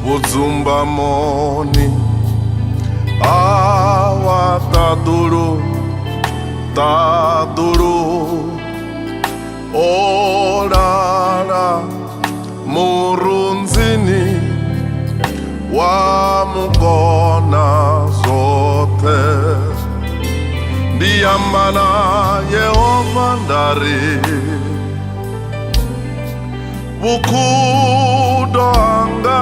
Uzumba moni awa taduru orara murunzini wa mukona zote ndiyambana Yehova ndari bukudoanga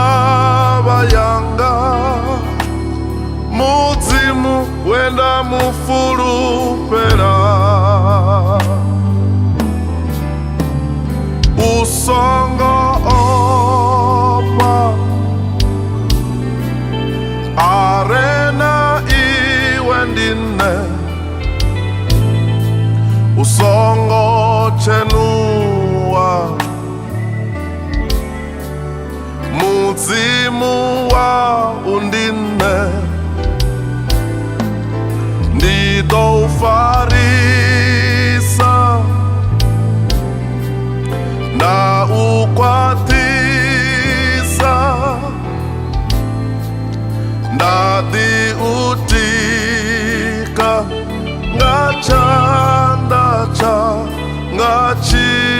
tabayanga muzimu wenda mufurupera usongo opa arena iwendine usongo chenua muzimu wa undine ndido ufarisa na ukwatisa ndadi utika ngachandacha ngachibuya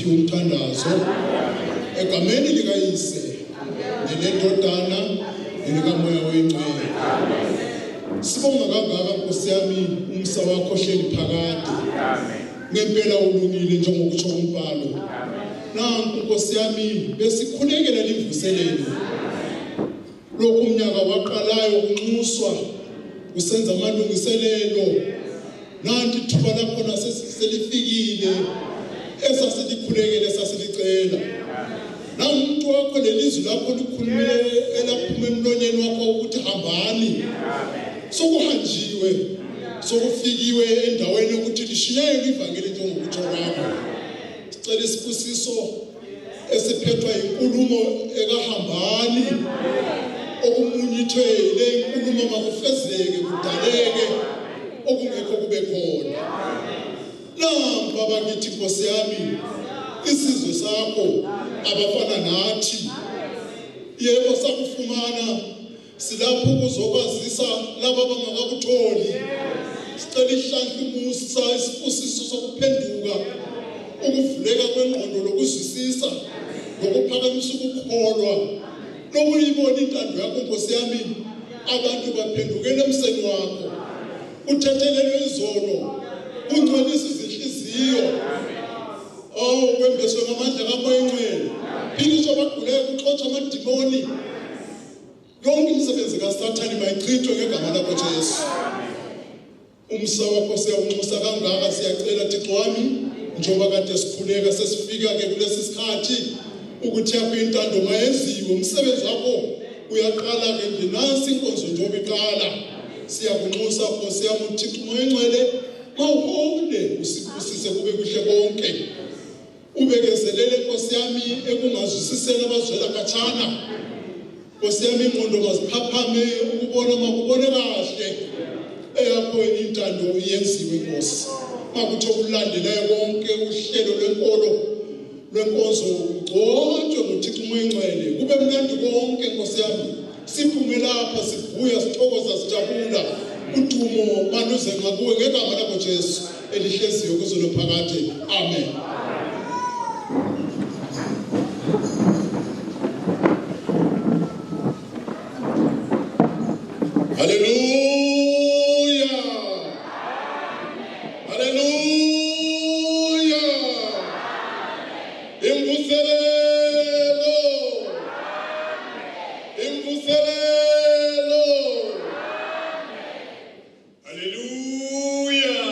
umthandazo egameni likayise nelendodana nelikamoya oyingcwele. Sibonga kangaka Nkosi yami umsa wakho hleli phakade. Ngempela ulungile njengokutsho umbhalo. Nanku Nkosi yami besikhulekela livuselelo. Lokhu umnyaka waqalayo ukunxuswa usenza amalungiselelo. Nanti thuba lakho naselifikile esasilikhulekele sasilicela. Na umuntu wakho lelizwi lakho likhulumile elaphuma emlonyeni wakho ukuthi hambani. Sokuhanjiwe sokufikiwe endaweni ukuthi lishiyele ivangeli njengokutsho kwakho. Sicela isibusiso esiphethwa inkulumo ekahambani okumunyithwe le inkulumo makufezeke kudaleke okungekho kube khona. Namba bakithi Nkosi yami isizwe sakho abafana nathi yebo sakufumana silapho kuzokwazisa laba abangakakutholi sicela ihlanhla umusa isibusiso sokuphenduka ukuvuleka kwengqondo lokuzwisisa lokuphakamisa ukukholwa lokuyibona intando yakho Nkosi yami abantu baphendukele emseni wakho uthethelelwe izono ungcwelise izinhliziyo wembeswe ngamandla kaMoya Ngcwele phikiswa abagulayo kuxotsha amadimoni yonke imisebenzi kaSathane mayichithwe ngegama lakho Jesu umsa wakho siyawunxusa kangaka siyacela Thixo wami njengoba kade sikhuleka sesifika ke kulesi sikhathi ukuthi yakho intando mayenziwe umsebenzi wakho uyaqala ke nje nasi inkonzo njengoba iqala siyakunxusa Nkosi yami uThixo Moya Ngcwele mawuhole usibusise kube kuhle konke ubekezelele Nkosi yami ekungazwisiseni abazwela khatshana Nkosi yami ingqondo maziphaphame ukubona makubone kahle eyakho intando yenziwe Nkosi makuthi okulandelayo konke uhlelo lwenkonzo ugcotshwe nguThixo Moya Ngcwele kube mnandi konke Nkosi yami siphume lapha sivuya sithokoza sijabula udumo maluze ngakuwe ngegama lakho Jesu elihleziyo kuzolo phakade amen. Hallelujah. Hallelujah. Imvuselelo. Imvuselelo. Hallelujah.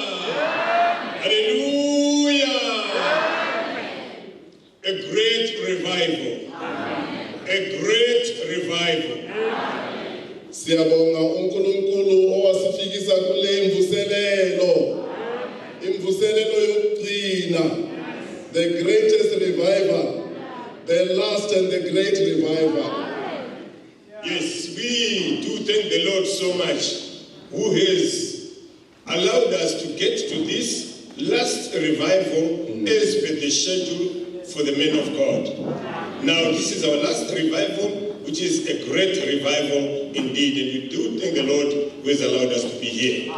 Hallelujah. A great revival. A great revival. Siyabonga uNkulunkulu owasifikisa kule imvuselelo. Imvuselelo yokugcina. The greatest revival. The last and the great revival. Yes, we do thank the Lord so much who has allowed us to get to this last revival as per the schedule for the men of God. Now this is our last revival, which is a great revival indeed, and we do thank the Lord who has allowed us to be here.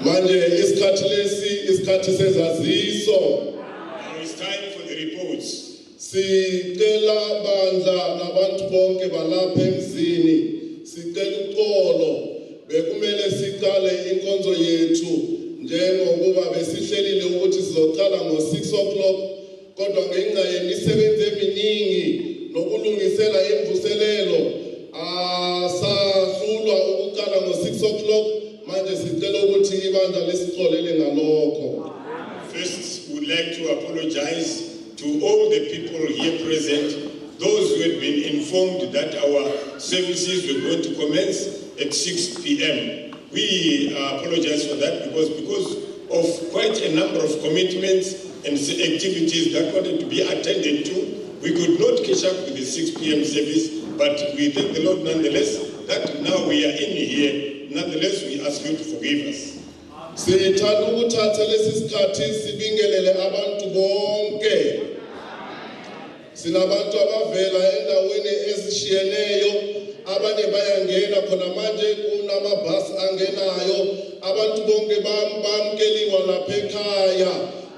Manje isikhathi lesi isikhathi sezaziso. Now it's time for the reports. Sicela bandla nabantu bonke balapha emzini sicela uxolo bekumele siqale inkonzo yethu njengokuba besihlelile ukuthi sizoqala ngo6 o'clock kodwa ngenxa yemisebenzi eminingi nokulungisela imvuselelo sahlulwa ukuqala ngo6 o'clock manje sicela ukuthi ibandla lesixolele ngalokho. First, we would like to apologize to all the people here present, those who had been informed that our services were going to commence at 6 p.m. We apologize for that because of quite a number of commitments and activities that wanted to be attended to, we could not catch up with the 6 p.m. service, but we thank the Lord nonetheless that now we are in here. Nonetheless, we ask you to forgive us. Sithanda ukuthatha lesi sikhathi sibingelele abantu bonke. Sinabantu abavela endaweni ezishiyeneyo, abanye bayangena khona manje kunamabhasi angenayo, abantu bonke bamkeliwa lapha ekhaya,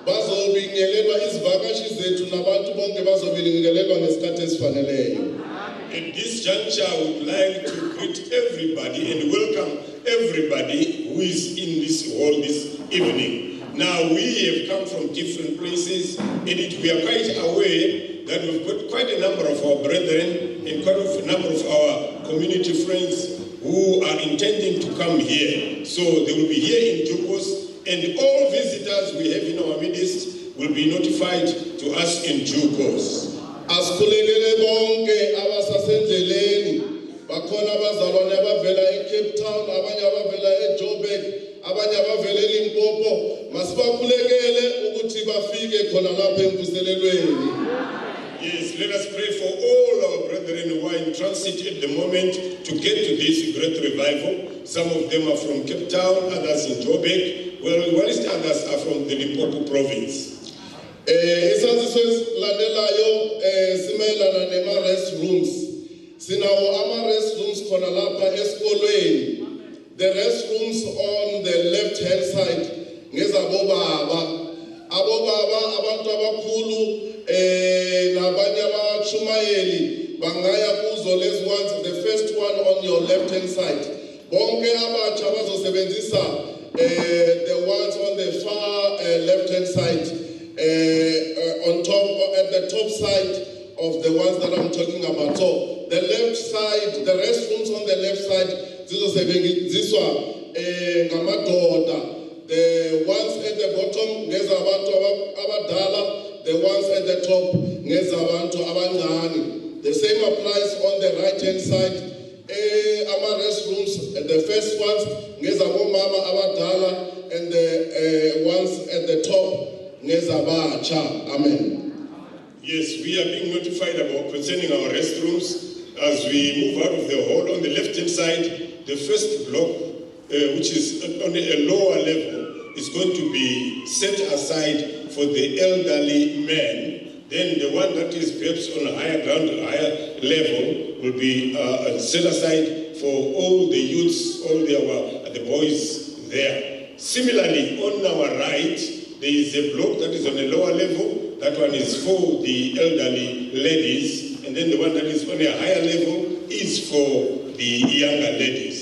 bazobingelelwa izivakashi zethu nabantu bonke bazobingelelwa ngesikhathi esifaneleyo. At this juncture, I would like to greet everybody and welcome everybody who is in this hall this evening. Now, we have come from different places, and we are quite aware that we've got quite a number of our brethren and quite a number of our community friends who are intending to come here. So they will be here in due course, and all visitors we have in our midst will be notified to us in due course. Asikhulekele bonke abasasendleleni bakhona abazalwane abavela eCape Town, abanye abavela eJoburg, abanye abavela eLimpopo, masibakhulekele ukuthi bafike khona lapha emvuselelweni. Yes, let us pray for all our brethren who are in transit at the moment to get to this great revival. Some of them are from Cape Town, others in Joburg, whilst others are from the Limpopo province. Isaziso esilandelayo simelana nema-restrooms. Sinawo ama-restrooms khona lapha esikolweni. The restrooms on the left-hand side ngezabobaba. Abobaba abantu abakhulu nabanye abachumayeli bangaya kuzo lezi ones. The first one on your left-hand side. Bonke abatsha bazosebenzisa the ones on the far left-hand side, on top, at the top side of the ones that I'm talking about. So the left side, the restrooms on the left side, this one, ngamadoda. The ones at the bottom, ngezabantu abadala. The ones at the top, ngezabantu abancane. The same applies on the right-hand side. Our restrooms, the first ones, ngezabomama abadala, and the ones at the top, ngezabatsha. Amen. Yes, we are being notified about concerning our restrooms as we move out of the hall. On the left-hand side, the first block, which is on a lower level, is going to be set aside for the elderly men. Then the one that is perhaps on a higher ground, higher level, will be set aside for all the youths, all the boys there. Similarly, on our right, there is a block that is on a lower level. That one is for the elderly ladies. And then the one that is on a higher level is for the younger ladies.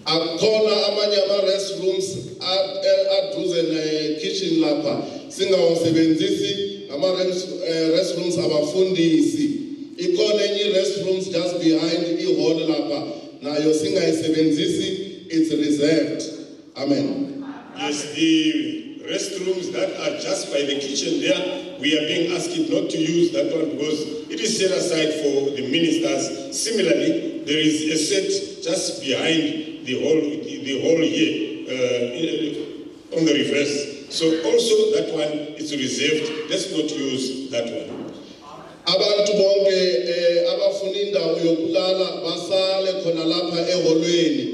Akhona amanye ama-restrooms aduze ne-kitchen lapha singawasebenzisi ama-restrooms abafundisi. Ikhona enye restrooms just behind ihall lapha nayo singayisebenzisi, it's reserved. Amen. Yes, the restrooms that are just by the kitchen there, we are being asked not to use that one because it is set aside for the ministers. Similarly, there is a set just behind the hall here on the reverse. So also that one is reserved. Let's not use that one. Abantu bonke abafuna indawo yokulala basale khona lapha eholweni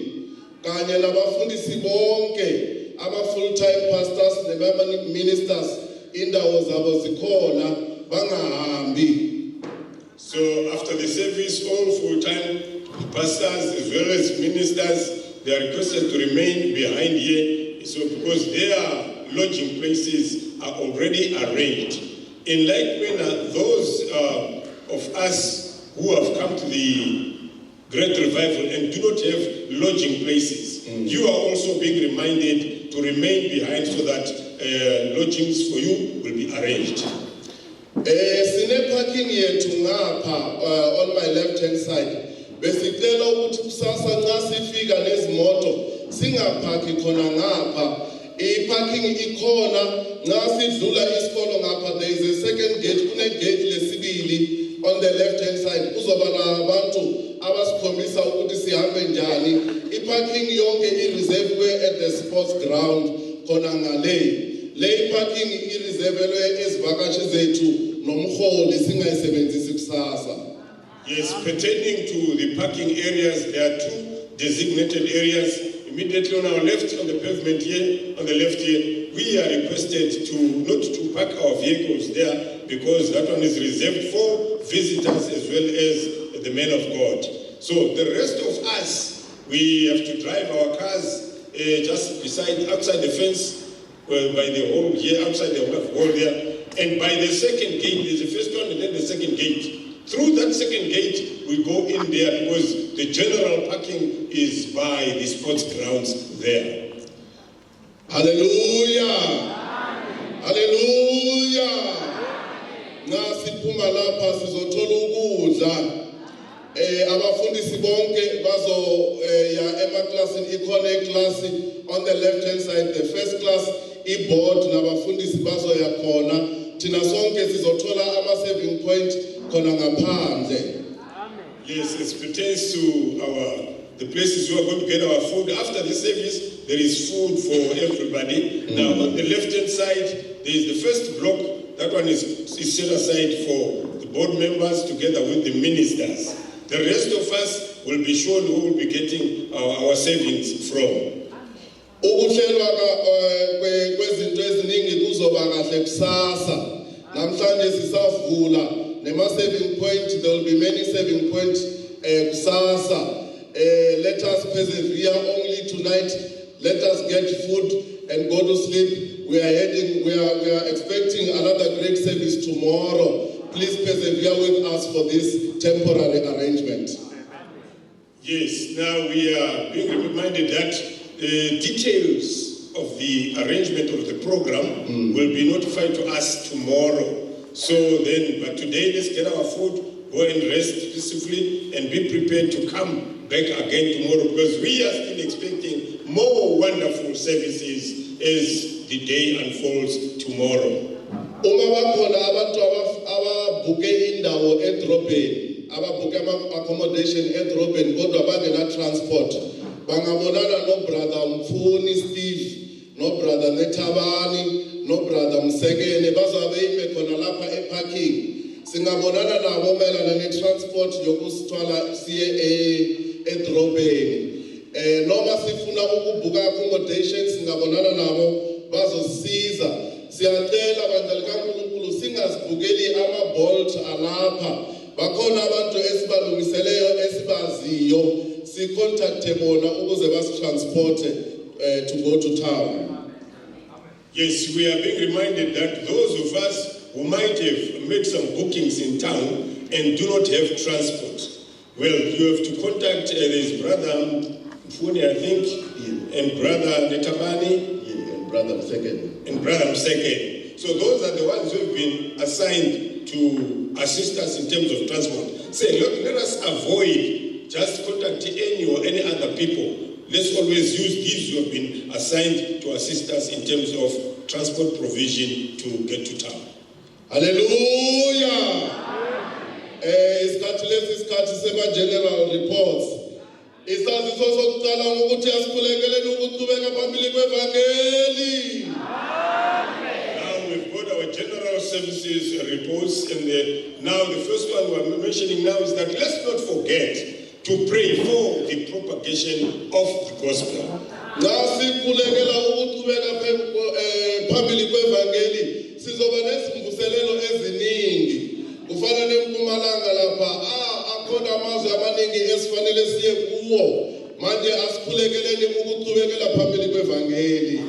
kanye nabafundisi bonke ama-full-time pastors nema-ministers indawo zabo zikhona bangahambi. So after the service, all full-time pastors as well as ministers, they are requested to remain behind here. So because their lodging places are already arranged. In like manner, those of us who have come to the Great Revival and do not have lodging places, you are also being reminded to remain behind so that lodgings for you will be arranged. Sine parking yethu ngapha on my left-hand side. Besicela ukuthi kusasa nxa sifika nezimoto singaphaki khona ngapha. I-parking ikhona nxa sidlula isikolo ngapha. There is a second gate, kune-gate lesibili on the left-hand side. Kuzoba nabantu abasikhombisa ukuthi sihambe njani. I-parking yonke i-reserved at the sports ground khona ngale. Le parking i-reservelwe ezivakashi zethu nomholi singayisebenzisi kusasa. Yes, pertaining to the parking areas, there are two designated areas. Immediately on our left, on the pavement here, on the left here, we are requested not to park our vehicles there because that one is reserved for visitors as well as the men of God. So the rest of us, we have to drive our cars just outside the fence, by the hall here, outside the hall there, and by the second gate, there's the first one and then the second gate. Through that second gate, we go in there because the general parking is by the sports grounds there. Hallelujah! Hallelujah! Nasi phuma lapha sizothola ukudla. Abafundisi bonke bazo ya emaklasini ikhona iclass on the left hand side, the first class i-board nabafundisi bazo yakhona. Thina sonke sizothola ama-saving point khona ngaphandle. Yes, as pertains to the places we are going to get our food after the service, there is food for everybody. Now on the left hand side, there is the first block. That one is set aside for the board members together with the ministers. The rest of us will be shown who will be getting our savings from. Ukuhlelwa kwezinto eziningi kuzoba kahle kusasa. Namhlanje sisavula nema-saving point. There will be many saving points kusasa. Let us persevere only tonight. Let us get food and go to sleep. We are expecting another great service tomorrow. Please persevere with us for this temporary arrangement. Yes, now we are being reminded that details of the arrangement of the program will be notified to us tomorrow. So then, but today let's get our food, go and rest peacefully, and be prepared to come back again tomorrow, because we are still expecting more wonderful services as the day unfolds tomorrow. Uma bakhona abantu ababuke indawo edrobheni, ababuke accommodation edrobheni kodwa bangena transport, bangabonana no brother Mfuni Steve, no brother Nethabani, no brother Msekene, bazobe ime khona lapha eparking. Singabonana nabo mayelana ne-transport yokusithwala siye edrobheni. Noma sifuna ukubuka accommodation, singabonana nabo bazosisiza. Siyacela bandla likaNkulunkulu singazibukeli ama-Bolt alapha. Bakhona abantu esibalungiseleyo esibaziyo, si-contacte bona ukuze basitransporte to go to town. Yes, we are being reminded that those of us who might have made some bookings in town and do not have transport, well, you have to contact this brother Mfuni, I think, and brother Netabani, And brother Msekene. and brother Mseke. So those are the ones who have been assigned to assist us in terms of transport. Say, look, let us avoid just contacting any or any other people. Let's always use these who have been assigned to assist us in terms of transport provision to get to town. Hallelujah! Isikhathi sema-general reports. Isaziso sokuqala ngokuthi asikhulekele nokuqhubeka phambili kwevangeli. Now we've got our general services reports, and now the first one we're mentioning now is that let's not forget to pray for the propagation of the gospel. Nxa sikhulekela ukuqhubeka phambili kwevangeli, sizoba nezimvuselelo eziningi. Kufana neMpumalanga lapha, akhona amazwe amaningi esifanele siye kuwo. Manje asikhulekeleni ukuqhubekela phambili kwevangeli.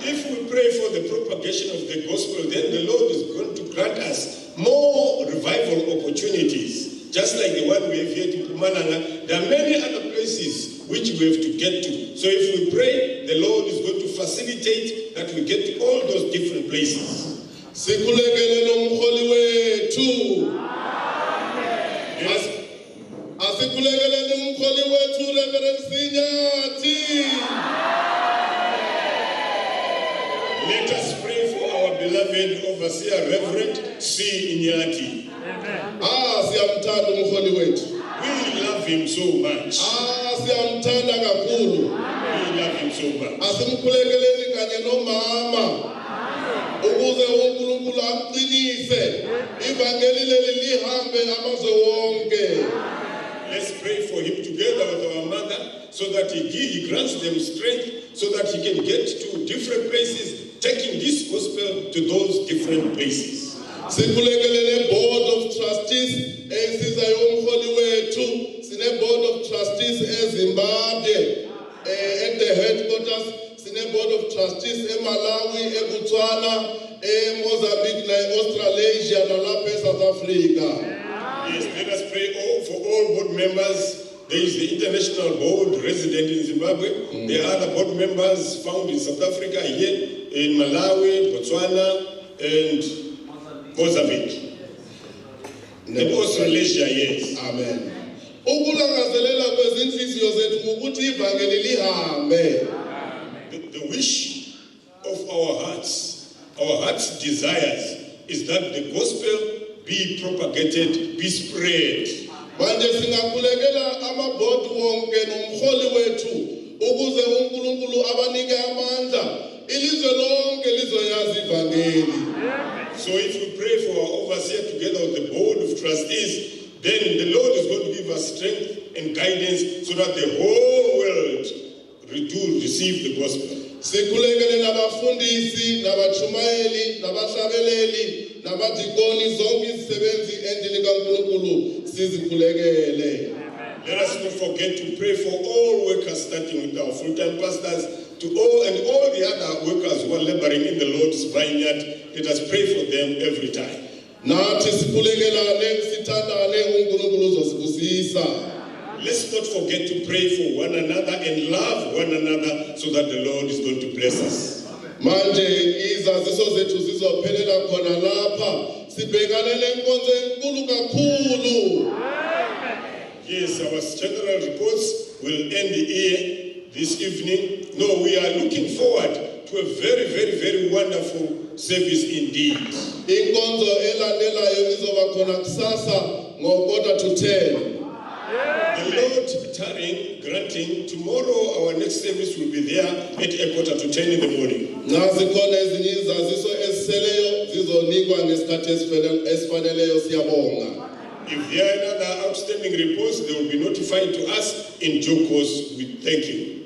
If we pray for the propagation of the gospel, then the Lord is going to grant us more revival opportunities. Just like the one we have here in Mpumalanga, there are many other places which we have to get to. So if we pray, the Lord is going to facilitate that we get to all those different places. Sikhulekele nomholi wethu. Yes. Asikhulekele nomholi wethu Reverend Sinyathi. Let us pray for our beloved overseer, Reverend C. Inyati. Siyamthanda umholi wethu. We love him so much. Siyamthanda kakhulu. We love him so much. Asimkhulekeleni kanye nomama. Ukuze uNkulunkulu amqinise. Ivangeli leli lihambe amazwe wonke. Let's pray for him together with our mother so that he grants them strength so that he can get to different places, taking this gospel to those different places. Sikhulekele ne-board of trustees esizayo umholi wethu. Sine-board of trustees eZimbabwe at the headquarters. Sine-board of trustees eMalawi, eBotswana, eMozambique, Australasia, nalapha eSouth Africa. Yes, let us pray for all board members. There is the international board resident in Zimbabwe. There are other board members found in South Africa, here in Malawi, Botswana, and Mozambique. And Australasia, yes. Amen. Ukulangazelela kwezinhliziyo zethu ukuthi ivangeli lihambe. The wish of our heart's desires is that the gospel be propagated, be spread. Manje singakhulekela amabhodi wonke nomholi wethu ukuze uNkulunkulu abanike amandla ilizwe lonke lizoyazi ivangeli. So if we pray for our overseer together with the board of trustees, then the Lord is going to give us strength and guidance so that the whole world do receive the gospel. Sikhulekele nabafundisi, nabachumayeli, nabahlabeleli, namadikoni, zonke izisebenzi endlini kaNkulunkulu sizikhulekele. Let us not forget to pray for all workers, starting with our full-time pastors, to all the other workers who are laboring in the Lord's vineyard. Let us pray for them every time. Let's not forget to pray for one another and love one another so that the Lord is going to bless us. Yes, our general reports will end here this evening. No, we are looking forward to a very, very, very wonderful service indeed. The Lord tarrying, granting, tomorrow our next service will be there at 9:45 in the morning. If there are other outstanding reports, they will be notified to us in due course. We thank you.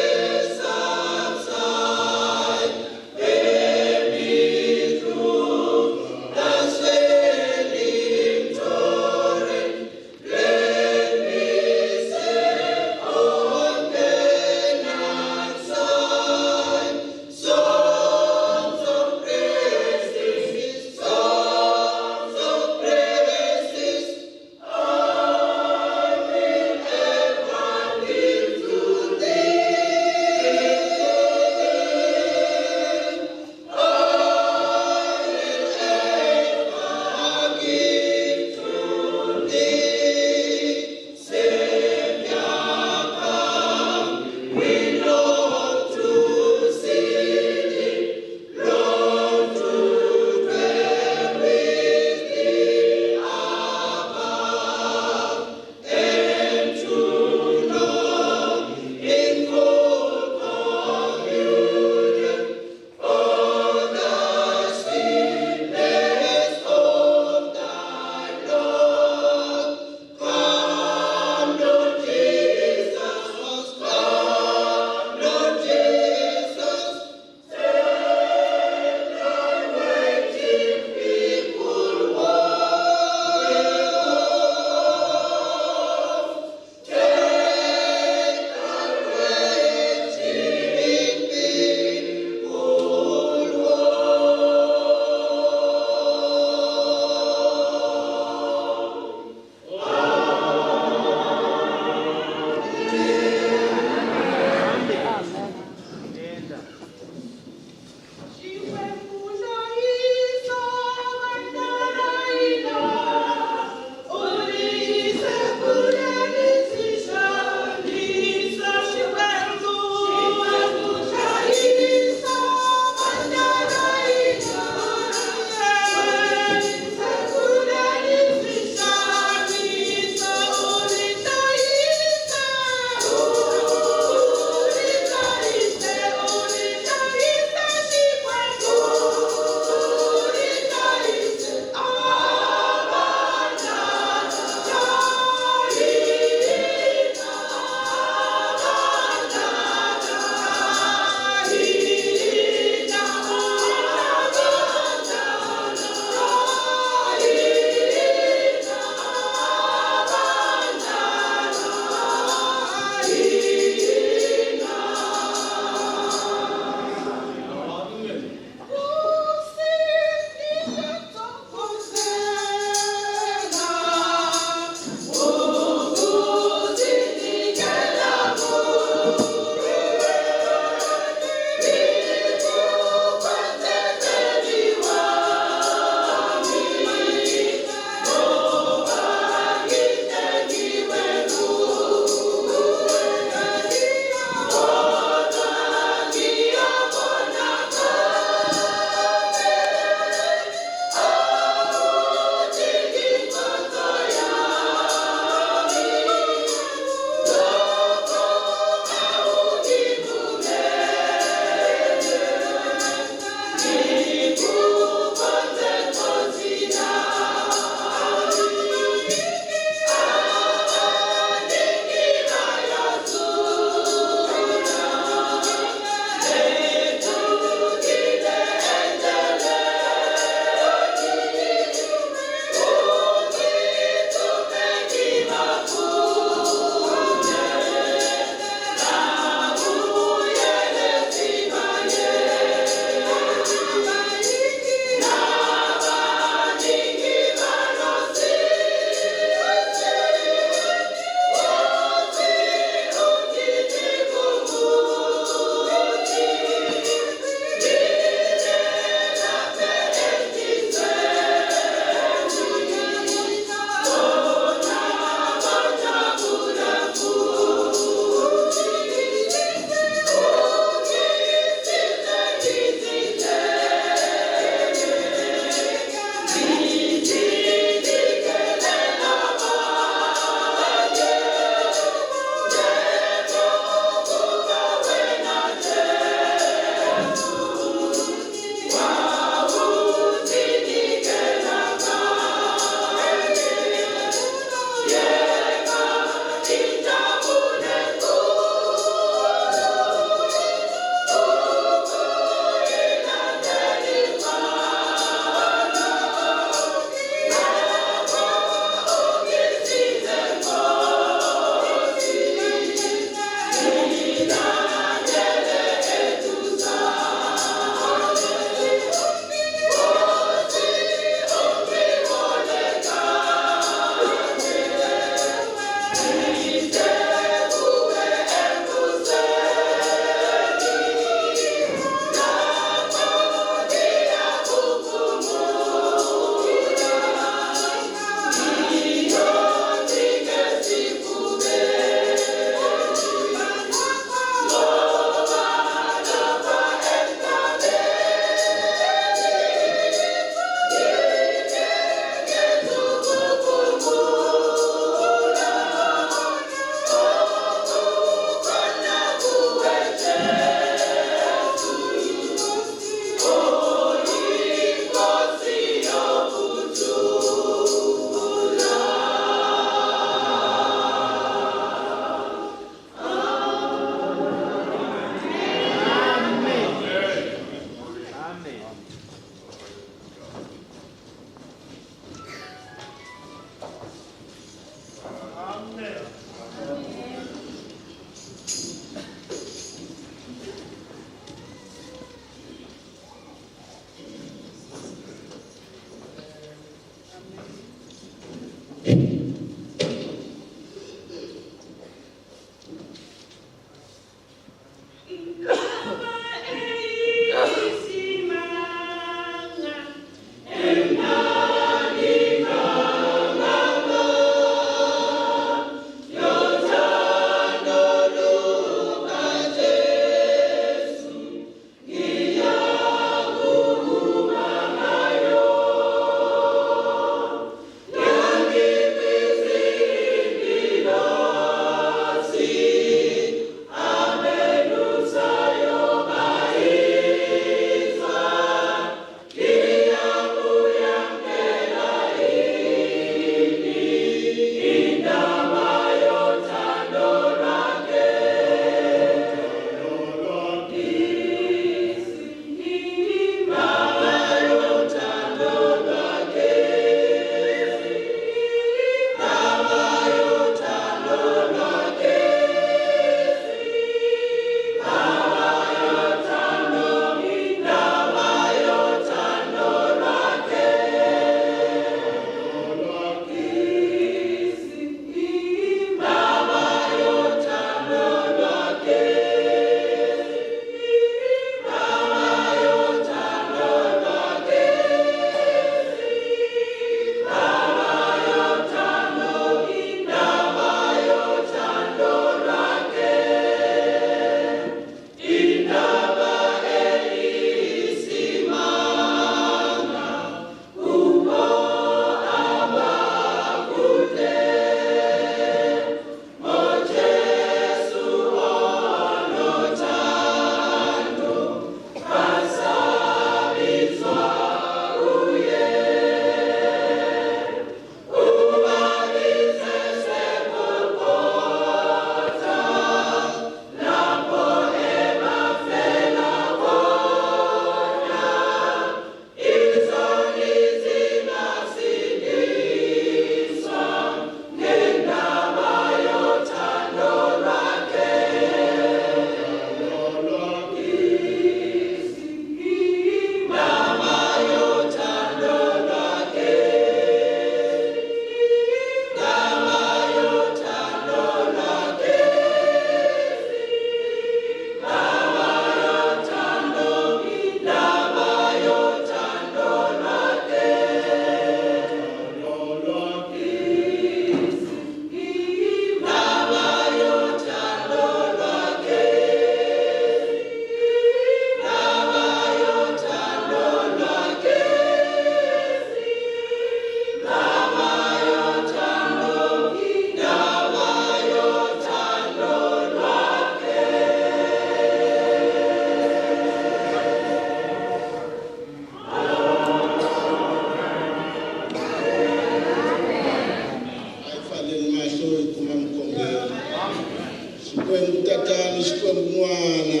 Xikwembu tatani, Xikwembu n'wana.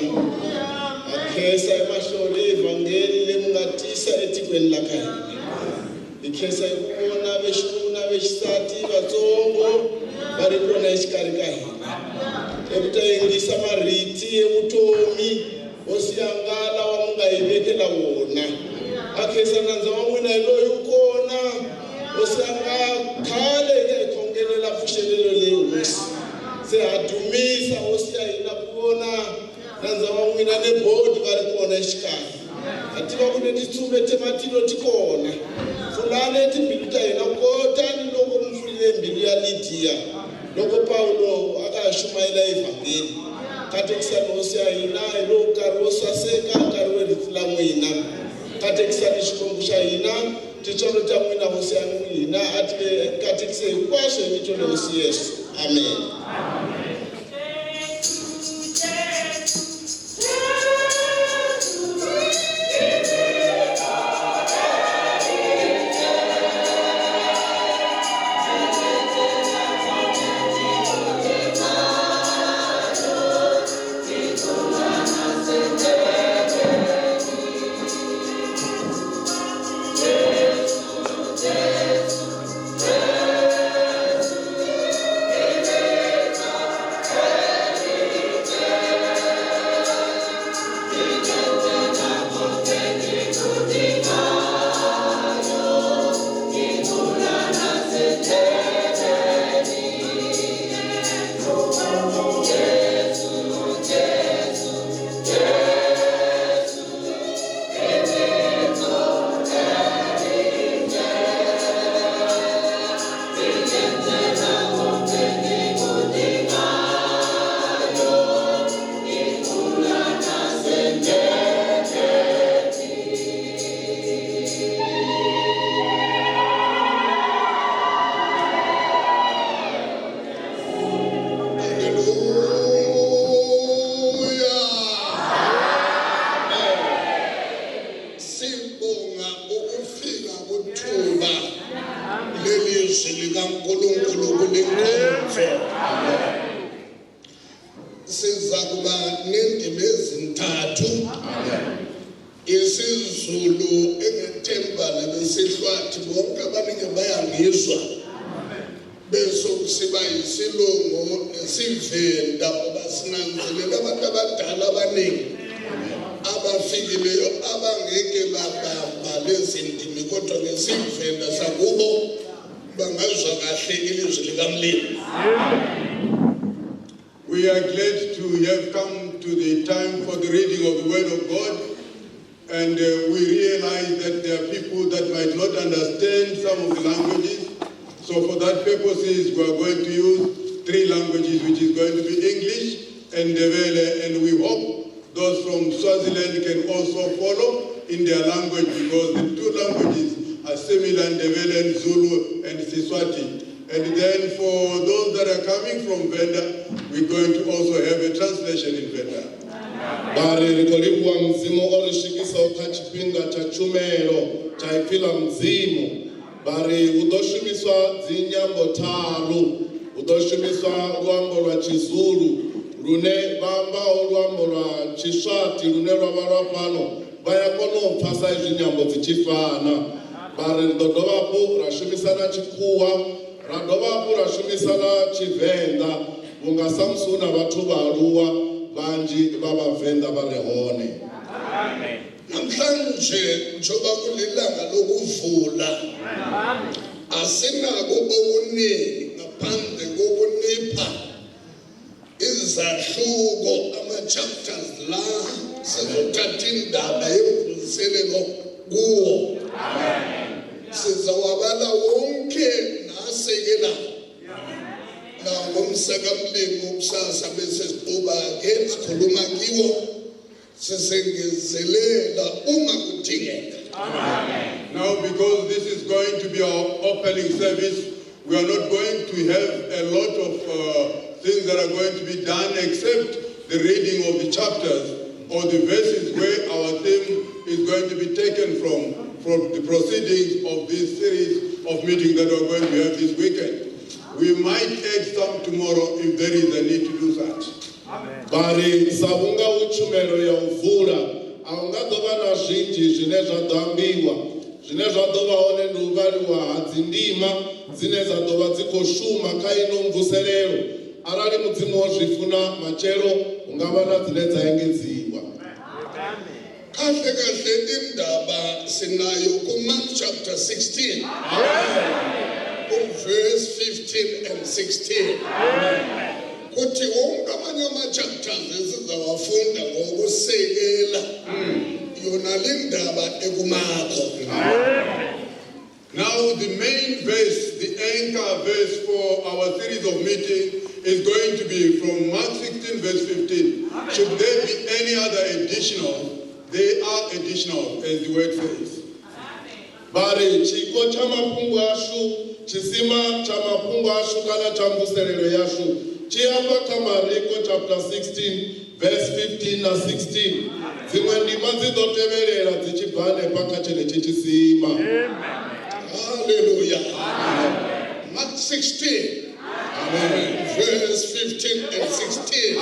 Akhensa emahlole evangeli leyi nga tisa etikweni la ka hina. Hi khensa hi ku vona vexinuna vexisati vatsongo va ri kona exikarhi ka hina. Eku ta yingisa mariti evutomi hosi ya ngala wa mu nga hi vekela wona. A khensa nandza wa n'wina hi loyi u kona hosi ya nga khale hi khongelela pfuxelelo leyi hosi. Se ha dumisa hosi ya hina ku vona nandza wa n'wina ne bodi va ri kona exikarhi. Ha tiva ku ne titsume tematilo ti kona. Pfulani timbilu ta hina kotani loko mi pfulile mbilu ya Lidiya. Loko Paulo a ka ha xumayela evhangeli. Katekisani hosi ya hina hi lowu nkarhi wo saseka, nkarhi wo rifu la n'wina. Katekisani Xikwembu xa hina, titsolo ta n'wina hosi ya n'wina a ti katekise hinkwaswo hi vito la hosi Yesu. Amen. isiZulu engethemba nabesehlwathi bonke abaningi bayangizwa bese kusiba isilungu nesivenda ngoba sinanzelela abantu abadala abaningi abafikileyo abangeke babamba lezi ndimi kodwa ngesivenda sakubo bangazwa kahle ilizwi likamlimi. We are glad to have come to the time for the reading of the Word of God, and we realize that there are people that might not understand some of the languages. So for that purposes, we are going to use 3 languages, which is going to be English and Ndebele, and we hope those from Swaziland can also follow in their language, because the 2 languages are similar, Ndebele and Zulu and Siswati. And then for those that are coming from Venda, we're going to also have a translation in Venda. Bari rikolibwa mzimu orishikisa ukachipinga cha chumelo cha ipila mzimu. Bari udoshimiswa zinyambo talu, udoshimiswa luambo lwa Chizulu, rune bamba luambo lwa Chiswati, rune lwa pano, baya kono mpasa zinyambo zichifana. Bari dodowapu rashimisana Chikuwa, radowapu rashimisana Chivenda, bunga Samsuna watu baruwa, banji baba Venda balehone. Amen. Namhlanje njoba kulilanga lokuvula asinako okuningi ngaphandle kokunipha izahluko ama-chapters la sizothatha indaba yemvuselelo kuwo. Sizawabala wonke nasekela ngomsakamlimi kusasa bese siqhubake sikhuluma kiwo sisengezelela uma kudingeka. Now, because this is going to be our opening service, we are not going to have a lot of things that are going to be done except the reading of the chapters or the verses where our theme is going to be taken from the proceedings of this series of meetings that we're going to have this weekend. We might add some tomorrow if there is a need to do such. Bari sabunga uchumelo ya uvula aungadova na zvinji zvine zvadhambiwa zvine zvadova one nduvariwa hadzindima dzine dzadova dzikoshuma kaino mvuserero arali mudzimu wozvifuna machero ungava na dzine dzaengedziwa. Kahle kahle indaba sinayo kuMark chapter 16 verse 15 and 16 kuthi wonke amanye ama-chapters esizawafunda ngokusekela yona le ndaba ekumakho. Now the main verse, the anchor verse for our series of meeting is going to be from Mark 16 verse 15. Should there be any other additional? They are additional, as the word says. Bari chiko chamapungu ashu chisima chamapungu ashu kana chambuserero yashu chiapa kamariko chapter 16 verse 15 na 16 zimwe ndima dzidoteverera dzichibva nepakachene chichisima. Hallelujah. Mark 16 verse 15 and 16.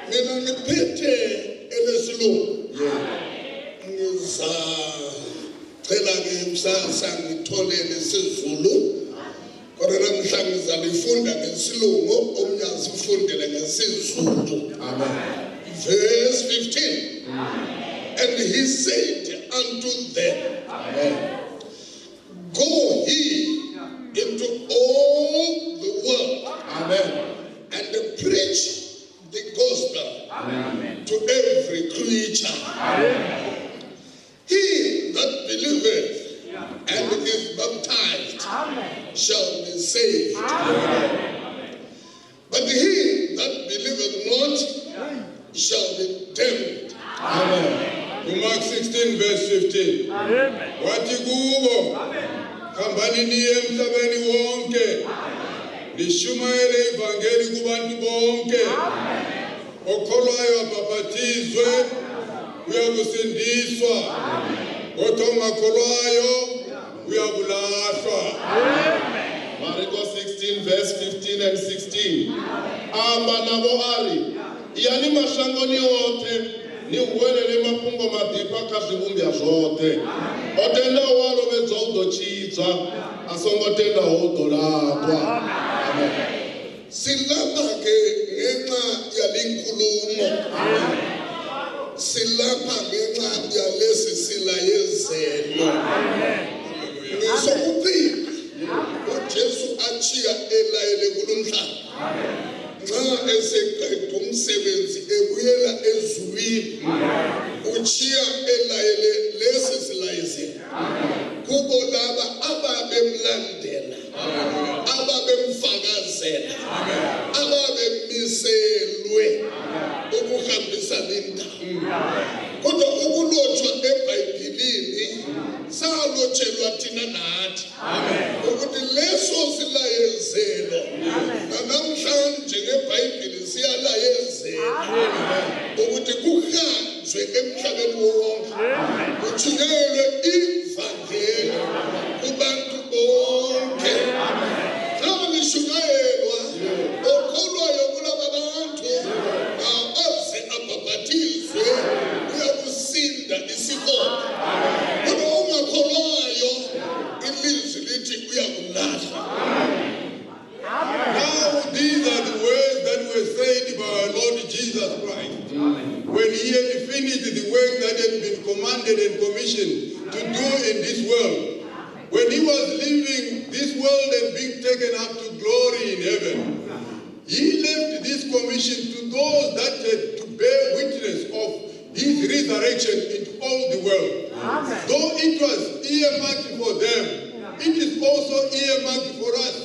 Mina ngiphethe elesilungu ngizacela ke msasa ngitholele isiZulu kodwa namhla ngizalifunda ngesilungu omnyazifundele ngesiZulu. Verse 15. And he said unto them, go ye into all the world and preach the gospel to every creature. He that believeth and is baptized shall be saved. But he that believeth not shall be damned. Mark 16 verse 15. Wathi kubo khambani niye emhlabeni wonke lishumayele ivangeli kubantu bonke. Okholwayo abhaphathizwe uyakusindiswa kodwa ongakholwayo uyabulahlwa. Mark 16 verse 15 and 16. Amba nabo ari yani mashangoni wote ni uwelele mapungo madipa kazvivumbya zvote otenda warovedzwa udochidzwa asongotenda udolatwa. Silapha ke ngenxa yalinkulumo. Silapha ngenxa yalesi silayezelo. Ngizokuphila uJesu achiya elayele kulomhlaba. Nxa eseqeda umsebenzi ebuyela ezulwini uchiya elayele lesi silayezelo kubo laba ababemlandela ababemfakazela ababemiselwe ukuhambisa lindawo. Kodwa ukulotshwa eBhayibhelini salotshelwa thina nathi ukuthi leso silayezelo namhlanje ngeBhayibheli siyalayezela ukuthi kuhanjwe emhlabeni wonke kutshunyelwe ivangeli kubantu bonke. Xa lishunyayelwa okholwayo kulaba bantu aze abhaphathizwe uyakusinda isihogo. Kodwa ongakholwayo ilizwi lithi uyakulahla. Now these are the words that were said by our Lord Jesus Christ when he had finished the work that had been commanded and commissioned to do in this world. When he was leaving this world and being taken up to glory in heaven, he left this commission to those that had to bear witness of his resurrection into all the world. Though it was earmarked for them, it is also earmarked for us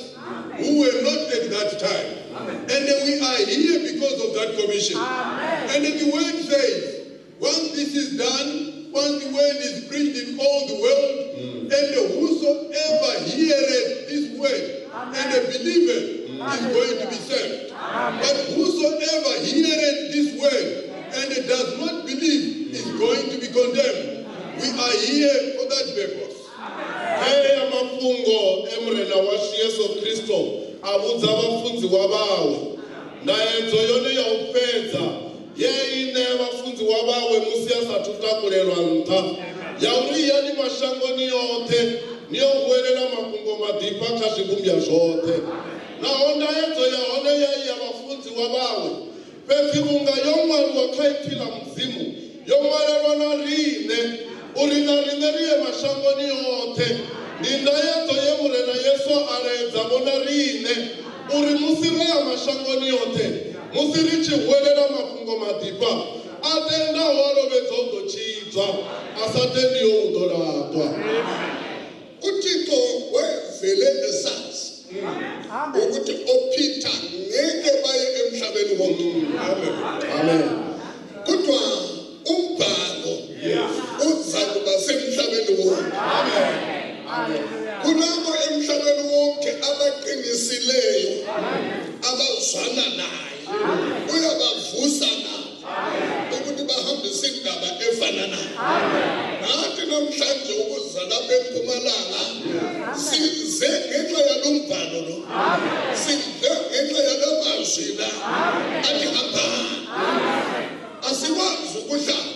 who were not at that time. And we are here because of that commission. And the word says, once this is done, once the word is preached in all the world, and whosoever heareth this word and believeth is going to be saved. But whosoever heareth this word and does not believe is going to be condemned. We are here for that purpose. Haya mafungo emrena wa Yesu Kristo abudza vafunzi wavawo ndaedzo yone ya u fhedza ye ine vafunzi wabawe musi asatutakulelwa nṱha ya uri yani mashangoni yoṱhe niyo hwelela mafhungo madipa kha zwivhumbwa zwoṱhe naho ndaedzo ya hone ye ya vafunzi wabawe fhedzi vhunga yo ṅwaliwa kha ipfi ḽa mudzimu yo ṅwalelwa na riṋe uri na riṋe ri ye mashangoni yoṱhe ndi ndaedzo ye murena Yesu aledza vhona riṋe uri musi ri ya mashangoni yoṱhe musi ri tshi hwelela mafhungo madipa a tendaho a lovhedza u ḓo tshidzwa a sa tendiho u ḓo laṱwa uThixo wevele esazi ukuthi oPeter ngeke baye emhlabeni wonke. amen Kodwa umbhalo uzakuba semhlabeni wonke. Kulabo emhlabeni wonke abaqinisileyo abazwana naye uyabavusa nabo ukuthi bahambise indaba efana nayo. Nathi namhlanje ukuza lapha eMpumalanga size ngenxa yalo mbhalo lo, size ngenxa yalo mazwi la athi hambani. Asikwazi ukuhlala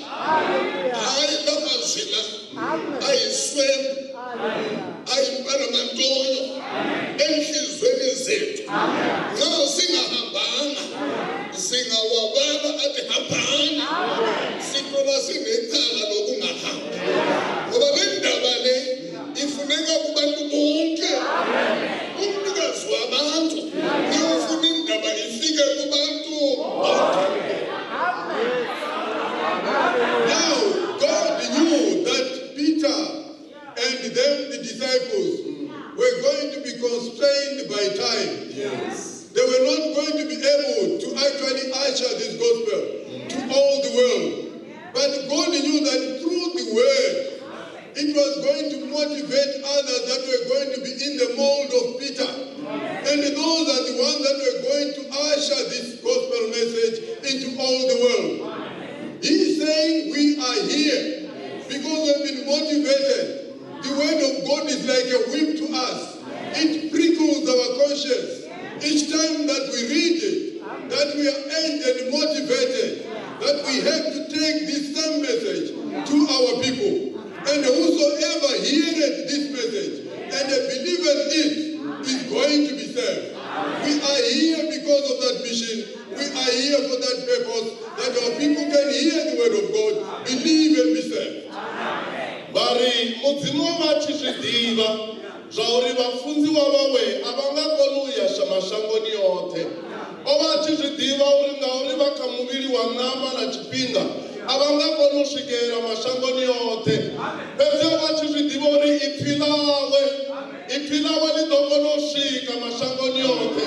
hayi la mazwi la ayiswembu ayimpanamantoyo enhlizweni zethu. Nxa singahambanga singawabala athi hambani, sithola sinecala lokungahambi ngoba le ndaba le ifuneka kubantu bonke. Umnikazi wabantu uyofuna indaba ifike kubantu bonke. Now, God knew that Peter and them, the disciples, were going to be constrained by time. They were not going to be able to actually usher this gospel to all the world. But God knew that through the word, it was going to motivate others that were going to be in the mold of Peter. And those are the ones that were going to usher this gospel message into all the world. He's saying we are here because we've been motivated. The word of God is like a whip to us. It prickles our conscience. Each time that we read it, that we are urged and motivated, that we have to take this same message to our people. And whosoever heareth this message and believeth it is going to be saved. We are here because of that mission. We are here for that purpose, that our people can hear the word of God, believe and be saved. Bari mudzimu vachi zvidiva zvauri vafunzi wavawe havangakoni uyasha mashangoni yote ovachi zvidiva uri ngauri vakamuviri wanama na chipinga havangakoni usvikera mashangoni yote pese vachi zvidiva uri ipfi lawe lidokona usvika mashangoni yote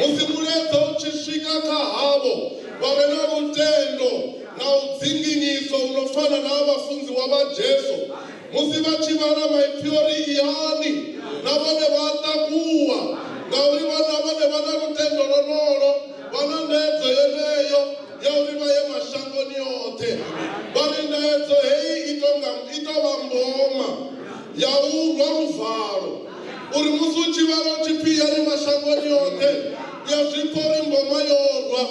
musi muledza uchisvika kahavo vave na rutendo na udzinginyiso unofana na vafunzi wavajesu musi vachivara maipfiori iyani navone vatakuwa ngauri vane vana rutendo ronoro vana ndedzo yeneyo yauri vaye mashangoni yote vane ndedzo hei itova mboma yaurwa ruvharo uri musi uchivara uchipiyani mashangoni yote yazvipori mboma yorwa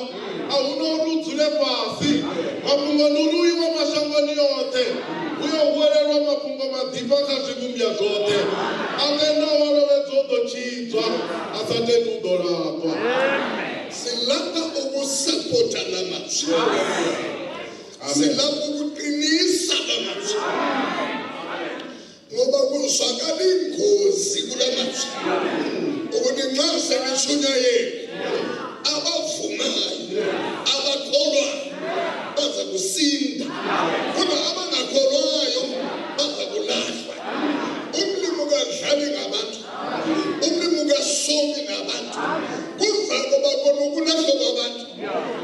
hauna urudzure pasi mafhungo nuruiwa mashangoni yote uyohwererwa mafhungo madipa kazvivumbwa zvote atenda warovedzo udochidzwa asatendi udoratwa Silapha ukusapota la mazwi. Silapha ukuqinisa la mazwi. Ngoba kuzwakala ingozi kula mazwi. Ukuthi nxa semishunyayeli abavumayo abakholwayo baza kusinda kodwa abangakholwayo baza kulahlwa. Umlimo kadlali ngabantu, umlimo kasomi ngabantu, kuza kuba khona ukulahlwa kwabantu.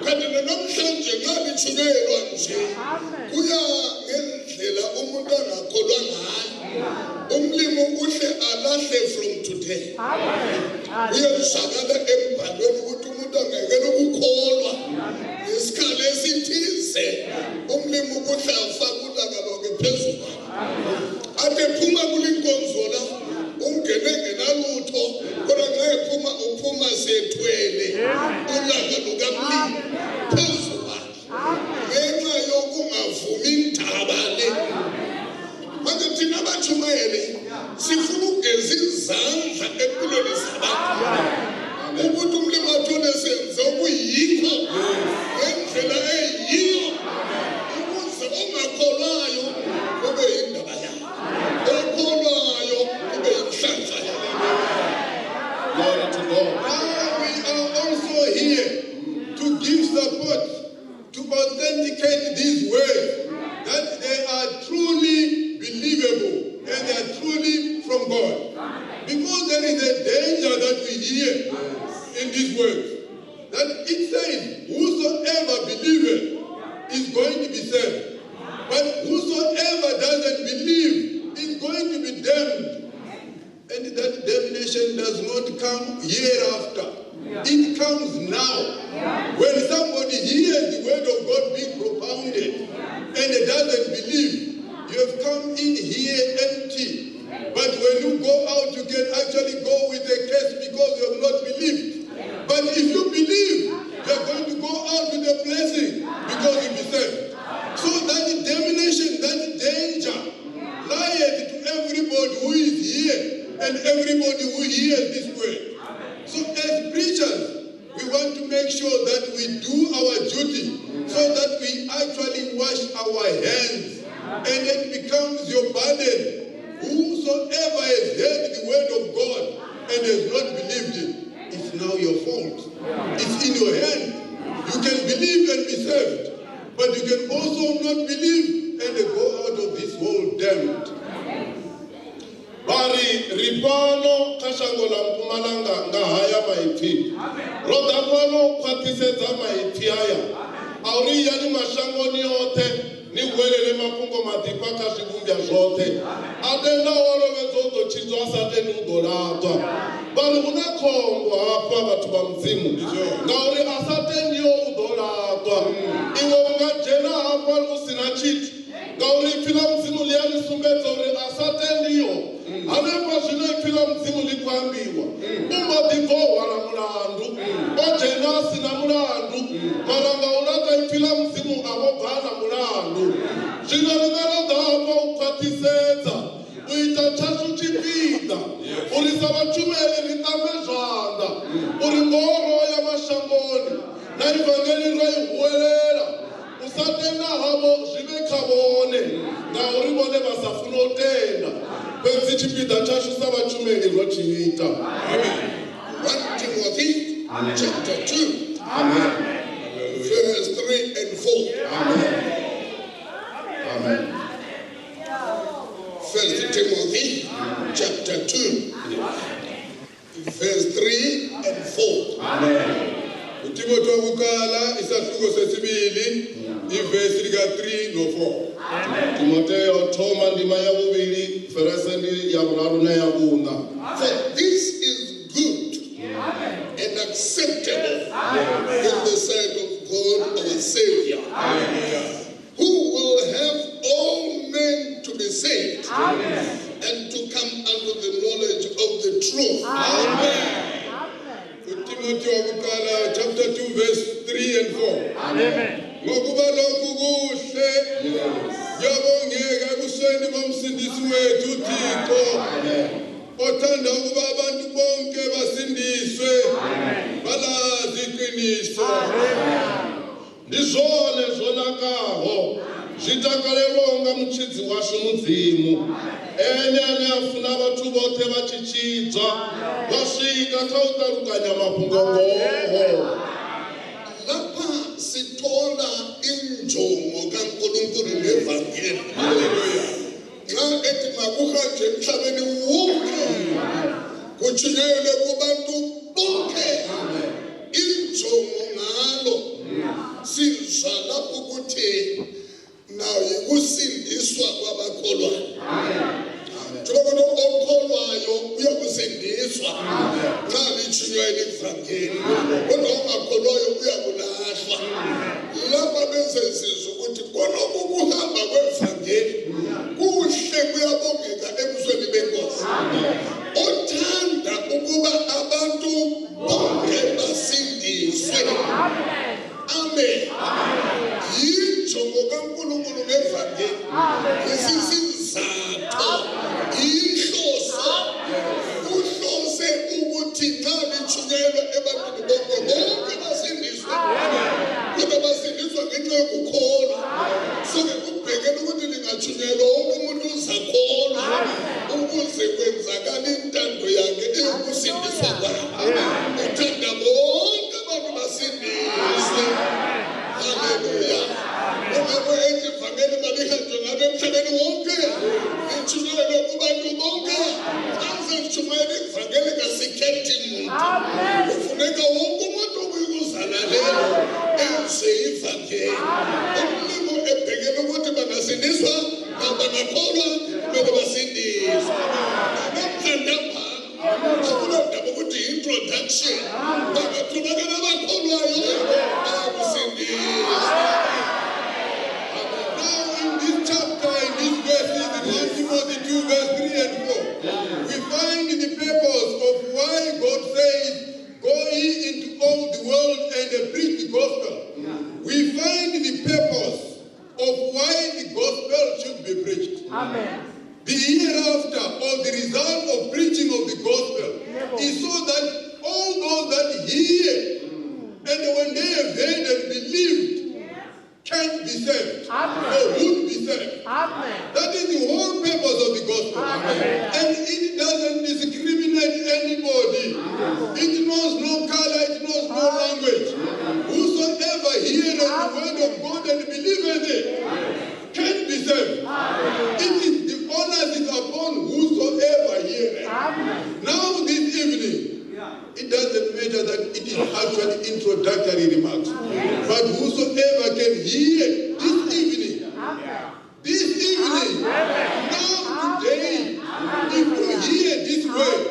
Kanti namhlanje nxa lishunyayelwa nje kuya ngendlela umuntu angakholwa ngayo. Umlimo uhle alahle from today. Uyezwakala embhalweni ukuthi umuntu angekela ukukholwa ngesikhathi esithize. Umlimo uhle afakula lonke phezulu. Ade phuma kulinkonzo la ungene ngenalutho kodwa nxa ephuma uphuma se ethwele ulanga lukamlimi phezu kwakhe ngenxa yokungavumi indaba le. Manje thina abatshumayeli sifuna ukugeza izandla empilweni zabantu ukuthi umlimi wathole senze okuyikho ngendlela eyiyo ukuze ongakholwayo kube yindaba yakhe, okholwayo kube yinhlanhla yakhe. Glory to God. Now we are also here to give support, to authenticate these words, that they are truly believable and they are truly from God. Because there is a danger that we hear in these words, that it says, whosoever believeth is going to be saved, but whosoever doesn't believe is going to be damned. And that damnation does not come hereafter. It comes now. When somebody hears the word of God being propounded and doesn't believe, you have come in here empty. But when you go out, you can actually go with a case because you have not believed. But if you believe, you are going to go out with a blessing because you'll be saved. So that damnation, that danger, lieth to everybody who is here and everybody who hears this word. So as preachers, we want to make sure that we do our duty so that we actually wash our hands and it becomes your burden. Whosoever has heard the word of God and has not believed it, it's now your fault. It's in your hand. You can believe and be saved, but you can also not believe and go out of this world damned. Bari ripano kashango la Mpumalanga nga haya maiti. Roda kwano kwatiseza maiti haya. Auri yani mashango ni yote ni welele mapungo matipa kashibumbia zote. Adenda walo mezoto chizo asate nudolatwa. Bari unakongo hapa batuba mzimu. Ngauri asate niyo udolatwa. Iwe ungajena hapa lusina chiti. Ngauri pila mzimu liani sumbezo uri asate niyo. Anepa shino ipila mzimu likwambiwa. Umadipo wala mulandu. Ojena sina mulandu. Maranga ulata ipila mzimu abogana mulandu. Shino ligana dapa ukatiseza. Uita chashu chipida. Uri sabachumeli litamejanda. Uri ngoro ya mashamboni. Na evangeli roi huelela. Usatenda habo jibe kabone. Na uribone basafuno tenda. Amen. 1 Timothy chapter 2. Amen. Verse 3 and 4. Amen. Amen. 1 Timothy chapter 2. Verse 3 and 4. Amen. Timothy wakukala isahluko sesibili ivesi lika 3 no 4. Timoteo thoma ndima ya bubili fereseni ya buraru na ya buna. For this is good and acceptable in the sight of God our Savior, who will have all men to be saved and to come unto the knowledge of the truth. Timothy wakukala chapter 2 verse 3 and 4. Ngokuba lokhu kuhle yabongeka kusweni bomsindisi wethu uThixo othanda ukuba abantu bonke basindiswe balazi iqiniso. Ndizone zonakaho zitakalelonga mutshidzi washu mudzimu enyane afuna bathu bothe bachichidza vasvika kautarukanya mapungongoho. Lapha sithola injongo kaNkulunkulu ngevangeli. Xa ethi makuhanjwe emhlabeni wonke kutshunyayelwe kubantu bonke. Injongo ngalo sizwa lapho ukuthi nawo yikusindiswa kwabakholwayo. Njengoba okholwayo uyakusindiswa xa litshunyayelwe ivangeli, kodwa ongakholwayo uyakulahlwa. Lapha bezenziswa ukuthi konke ukuhamba kwevangeli kuhle kuyabongeka ebusweni benkosi. Othanda ukuba abantu bonke injongo kaNkulunkulu ngevangeli isisizathu inhloso uhlose ukuthi nxa lithunyelwa ebantwini bonke basindiswe kodwa basindiswa ngenxa yokukholwa soke kubhekele ukuthi lingathunyelwa wonke umuntu uzakholwa ukuze kwenzakale intando yakhe eyokusindiswa kwabo uthanda bonke abantu basindiswe. Haleluya. Ngoba ivangeli malihanjwe ngabe emhlabeni wonke lithunyelwe kubantu bonke aze lithunyelwe ivangeli kasikhethi muntu kufuneka wonke umuntu okuyikuzalalela enze ivangeli umlimo ebhekele ukuthi bangasindiswa bangakholwa kumele basindiswe namhlanje akulondaba ukuthi introduction bangatholakala abakholwayo bayakusindiswa. Now in this chapter, in this verses, in 1 Timothy 2 verse 3 and 4, we find the purpose of why God says, go ye into all the world and preach the gospel. We find the purpose of why the gospel should be preached. Amen. The hereafter or the result of preaching of the gospel is so that all those that hear and when they have heard and believed can be saved or would be saved. Amen. That is the whole purpose of the gospel. And it doesn't discriminate anybody. It knows no color, it knows no language. Whosoever heareth the word of God and believeth it can be saved. It is the onus is upon whosoever heareth. Now this evening, it doesn't matter that it is actually introductory remarks, but whosoever can hear this evening, now today, if you hear this word,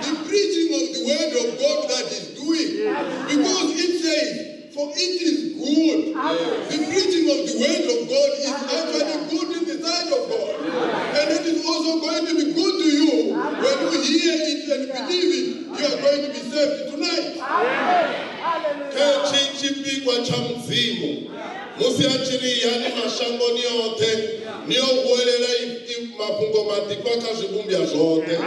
the preaching of the word of God that is doing, because it says, for it is good. The preaching of the word of God is actually good in the sight of God. And it is also going to be good to you when you hear it and believe it. You are going to be saved tonight. Chipikwa cha mzimu musiachiriya ni mashango niyote niyokuwelela mafungo matikwa kazvibumbya zvote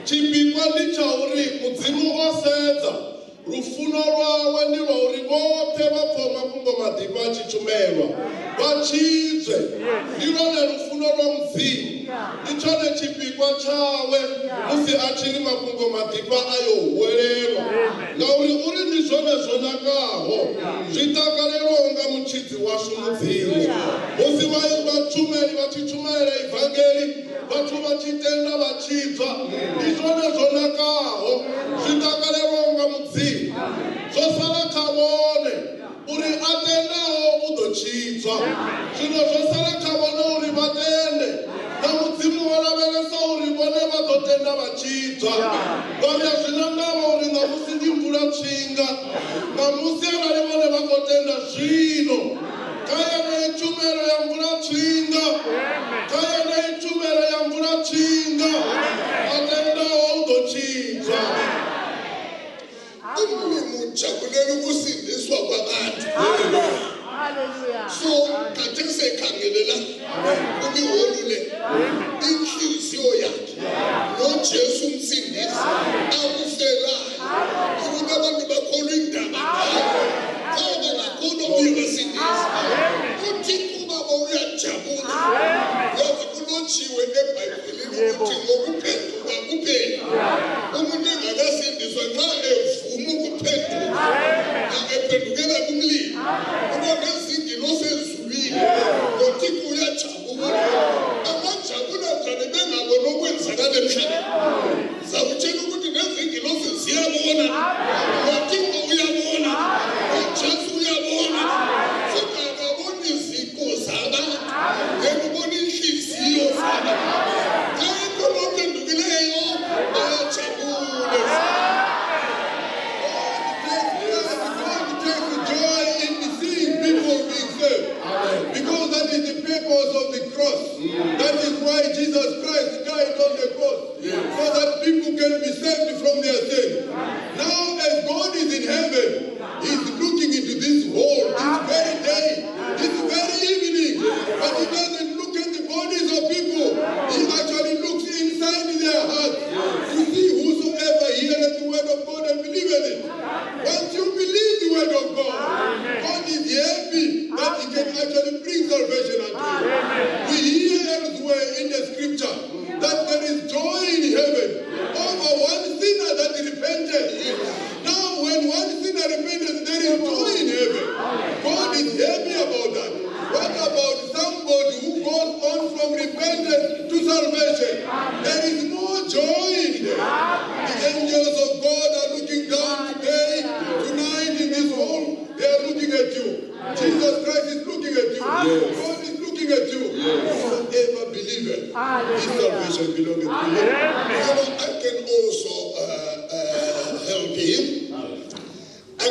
chipikwa ndi chauri mudzimu osedza rufuno rwawe ndirwo uri vote vapfoma mafungo matikwa achichumelwa vachibve ndirwo nerufuno rwa mudzimu ndichone chipikwa chawe musi achiri mafungo matikwa ayohwererwa ngauri uri ndizvone zvonakaho zvitakareronga muchidzi washu mudzimu musi vachumeri vachichumera ivhangeri vatu vachitenda vachibva ndizvone zvonakaho zvitakareronga mudzimu zvosara kavone uri atendawo udochibva zvino zvosara kavone uri vatende namudzimu varaveresa uri vone vadotenda vachibva vari hazvinangava uri ngamusi ndimvura tsvinga ngamusi vari vone vakotenda zvino kaya neichumero yamvura tsvinga kaya neichumero yamvura tsvinga atendawo udochibva mujabulela ukusindiswa kwabantu. So kathese khangelela umiholo inhliziyo yakhe noJesu umsindisi akufelayo ukuthi abantu bakholwe indaba yakhe ngoba nakho uyabasindisa uthi ubaba uyajabula yazi kulotshiwe eBhayibhelini ukuthi ngokuphenduka kuphela umuntu engakasindiswa nxa evuma ukuphenduka ephendukela kumlilo ubona izingilosi ezulwini ngothixo uyajabula abajabula njani bengabona okwenzakala emhlabeni zawutshela ukuthi nezingilosi ziyabona ngothixo uyabona uJesu uyabona futhi akaboni iziko zabantu ekubona inhliziyo zabantu ayikho nophendukileyo ayajabula. Joy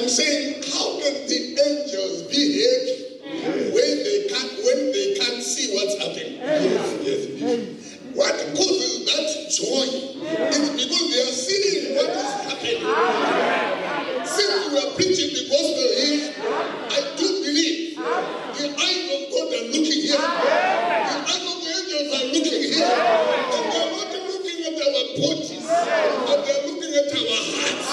I'm saying, how can the angels be happy when they can't see what's happening? What causes that joy is because they are seeing what is happening. Since we are preaching the gospel here, I do believe the eyes of God are looking here. The eyes of the angels are looking here. And they are not looking at our bodies, but they are looking at our hearts.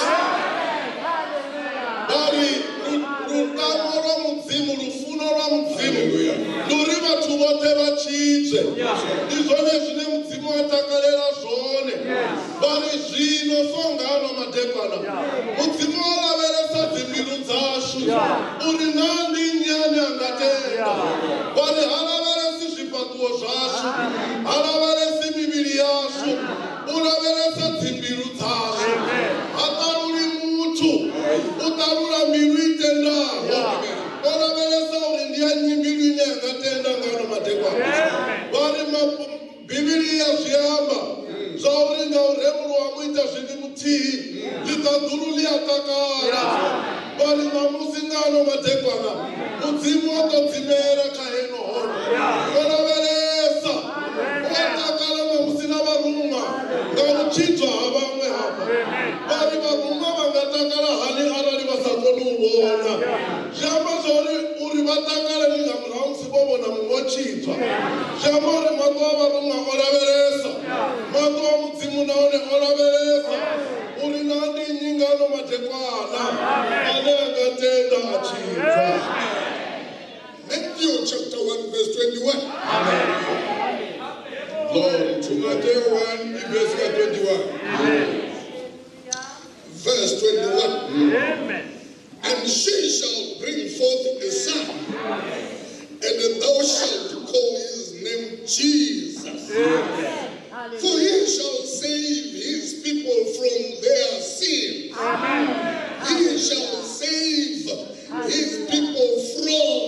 Matthew chapter 1 verse 21. Glory to Matthew 1 verse 21. Verse 21. And she shall bring forth a son, and thou shalt call his name Jesus. For he shall save his people from their sins. He shall save his people from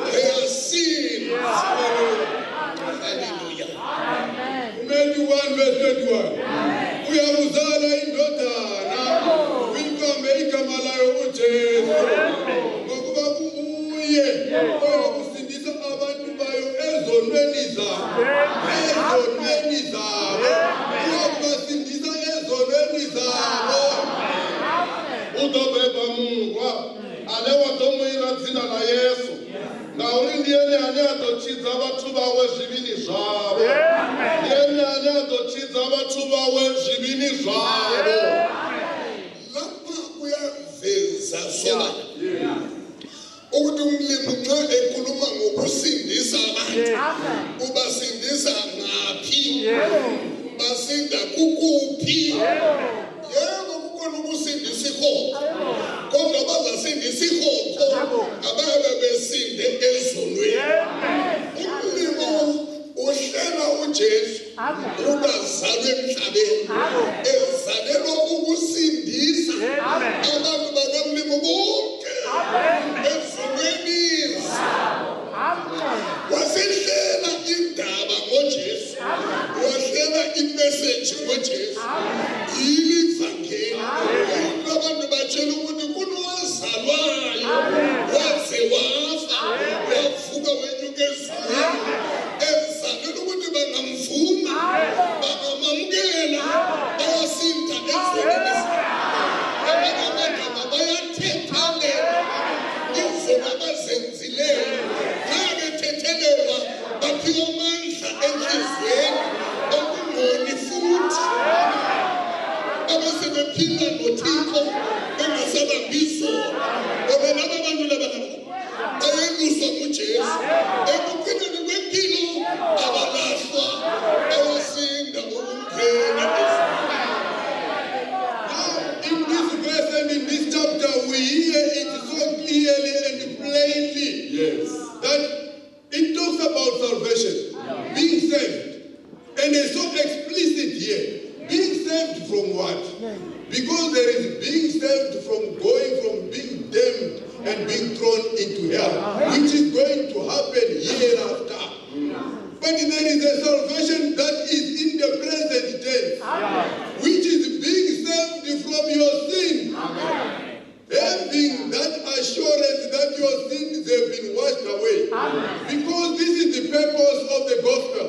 their sins. Hallelujah. Matthew 1 verse 21. We are uzala indodana. Wilkame igama layo uJesu. Ngokuba kuye okusindisa abantu bayo ezonweni zabo. Ezonweni zabo. Uyabasindisa ezonweni zabo. Udobeba mungwa alewa tomuira dzina la Yesu ngauri ndiyeni ane atochidza vathu vawe zvivini zvavo. Ndiyeni ane atochidza vathu vawe zvivini zvavo. Lapha kuyaveza sobala ukuthi umlimi nxa ekhuluma ngokusindisa abantu ubasindisa ngaphi, basinda kukuphi. Yebo kukhona ukusindisa ihoko, kodwa bazasindisa ihoko ababe besinde ezonweni. Umlimi uhlela uJesu ukazalwa emhlabeni ezalelwa ukusindisa abantu bakamlimi bonke ezonweni zabo. Wasehlela indaba ngoJesu, wahlela imessage ngoJesu. Yili ivangeli abantu batshela ukuthi kunowazalwayo waze wafa wavuka wenyuka ezulwini ezalelwa ukuthi bangamvuma bangamamukela bayasinda ezonweni abantu bayathethelelwa izono abazenzileyo. Nxa bethethelelwa baphiwa amandla enhliziyweni okungoni futhi abasebephila noThixo bengasabambi izono. Ngoba laba bantu laba bayeluswa nguJesu ekugcineni kwempilo abalahlwa bayasinda ukungena ezonweni. In this verse and in this chapter, we hear it so clearly and plainly that it talks about salvation, being saved, and it's so explicit here. Being saved from what? Because there is being saved from going from being damned and being thrown into hell, which is going to happen hereafter. But there is a salvation that is in the present tense, which is being saved from your sin. having that assurance that your sins have been washed away. Because this is the purpose of the gospel.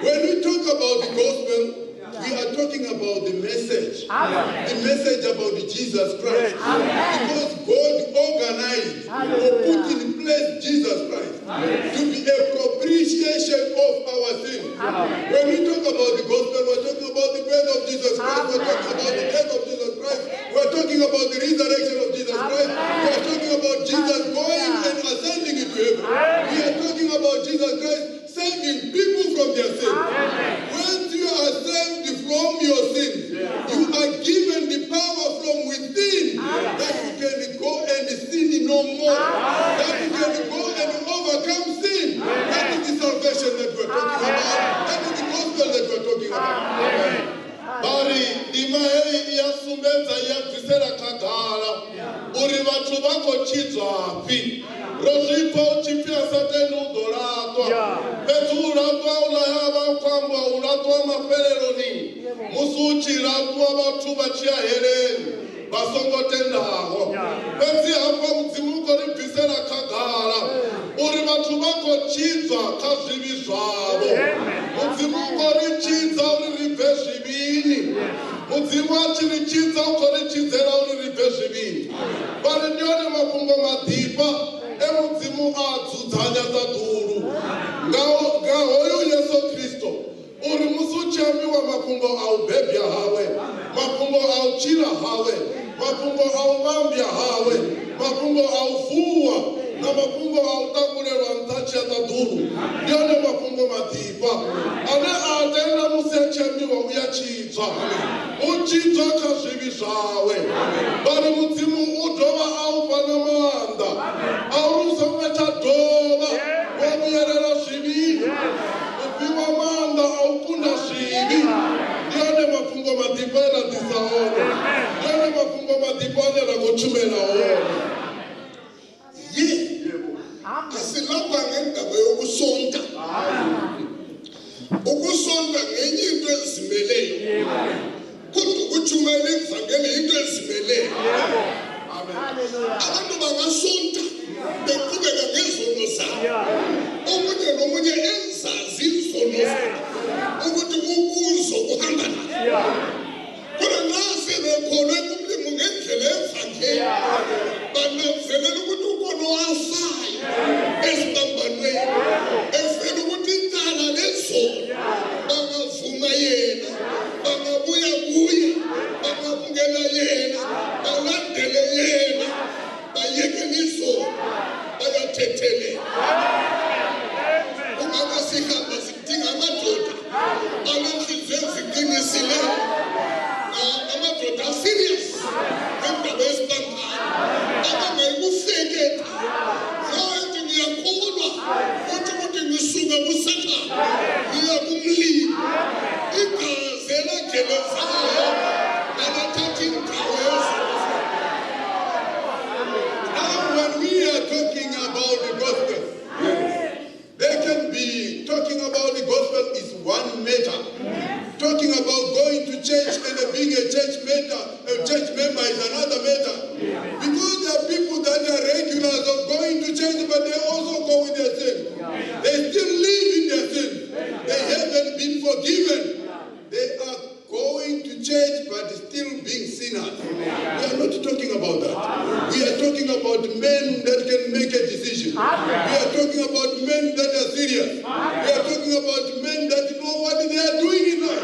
When we talk about the gospel, we are talking about the message. The message about Jesus Christ. Because God organized or put in place Jesus Christ to be a propitiation of our sin. When we talk about the gospel, we're talking about the birth of Jesus Christ. We're talking about the death of Jesus Christ. We're talking about the resurrection of Jesus Christ. We're talking about Jesus going and ascending into heaven. We are talking about Jesus Christ saving people from their sins. Once you are saved from your sins, you are given the power from within that you can go and sin no more. That you can go and overcome sin. That is the salvation that we're talking about. That is the gospel that we're talking about. Bari imahei yasumbedza yabvisera kagara uri vathu vakochidzwapi rozvipa uchipira satani udoratwa pedzi uratwa ulayava kwambwa uratwa mapereroni musi uchiratwa vathu vachiyahereni vasongotendaho pedzi hapa mudzimu ukoribvisera kagara uri vathu vakochidzwa kazvivi zvavo mudzimu ukorichidza uri ribve zvivini mudzimu achirichidza ukorichidzera uri ribve zvivini pari ndione mafungo madhipa emudzimu adzudzanya dzadhuru ngahoyu Yesu Kristo uri musi uchiyambiwa mafungo aubhebhya hawe mafungo auchira hawe mafungo auvambya hawe mafungo auvuwa namafungo autakurerwa ntachi yadzadhuru ndione mafungo madhipa ane atenda musi achiyambiwa uyachidzwa uchidzwa kazvivi zvawe vari mudzimu udhova aupa namanda auruzomachadhova wamuyerera zvivini upiwa manda aukunda zvivi ndione mafungo madhipa enadisaone ndione mafungo madhipa aneragochumeraone asilapha ngendaba yokusonta ukusonta ngenye into ezimeleyo kodwa ukuthumela ivangeli into ezimeleyo abantu bangasonta beqhubeka ngezono zabo omunye nomunye enzazi izono zabo ukuthi ukuzo uhamba nazo kodwa nxa sebekholwe kumlimo ngendlela evangeli bananzelela ukuthi ukono wafayo esibambanweni efela ukuthi icala lezono bangavuma yena bangabuya kuye bangabukela yena balandele yena bayekele izono bayathethelela ungaba sihamba sidinga amadoda anenhliziyo eziqinisileyo amadoda aserious ngendaba yesibambano abangayikufeketa yothi ngiyakholwa ukuthi ngisuka kusathane ngiya kumlimi igazi elagelezayo nabathatha indawo yezono. Now when we are talking about the gospel, they can be talking about the gospel is one matter. Talking about going to church and being a church member is another matter. Because there are people that are regulars of going to church, but they also go with their sin. They still live in their sin. They haven't been forgiven. They are going to church but still being sinners. We are not talking about that. We are talking about men that can make a decision. We are talking about men that are serious. We are talking about men that know what they are doing in life.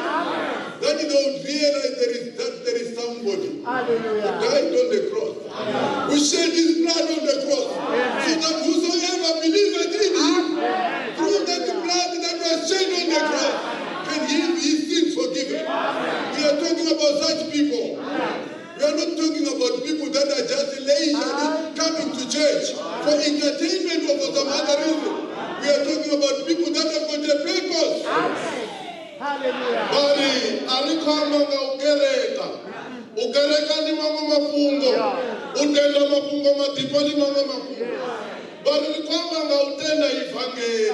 That they don't realize there is somebody who died on the cross, who shed his blood on the cross, so that whosoever believeth in him, through that blood that was shed on the cross, can have his sins forgiven. We are talking about such people. We are not talking about people that are just leisurely coming to church for entertainment or for some other reason. We are talking about people that have got a purpose. bari alikhamba ngaukereka ukereka ni mamwe mafungo utenda mafungo madhipa ni mamwe mafungo bari likhamba ngautenda ivangeli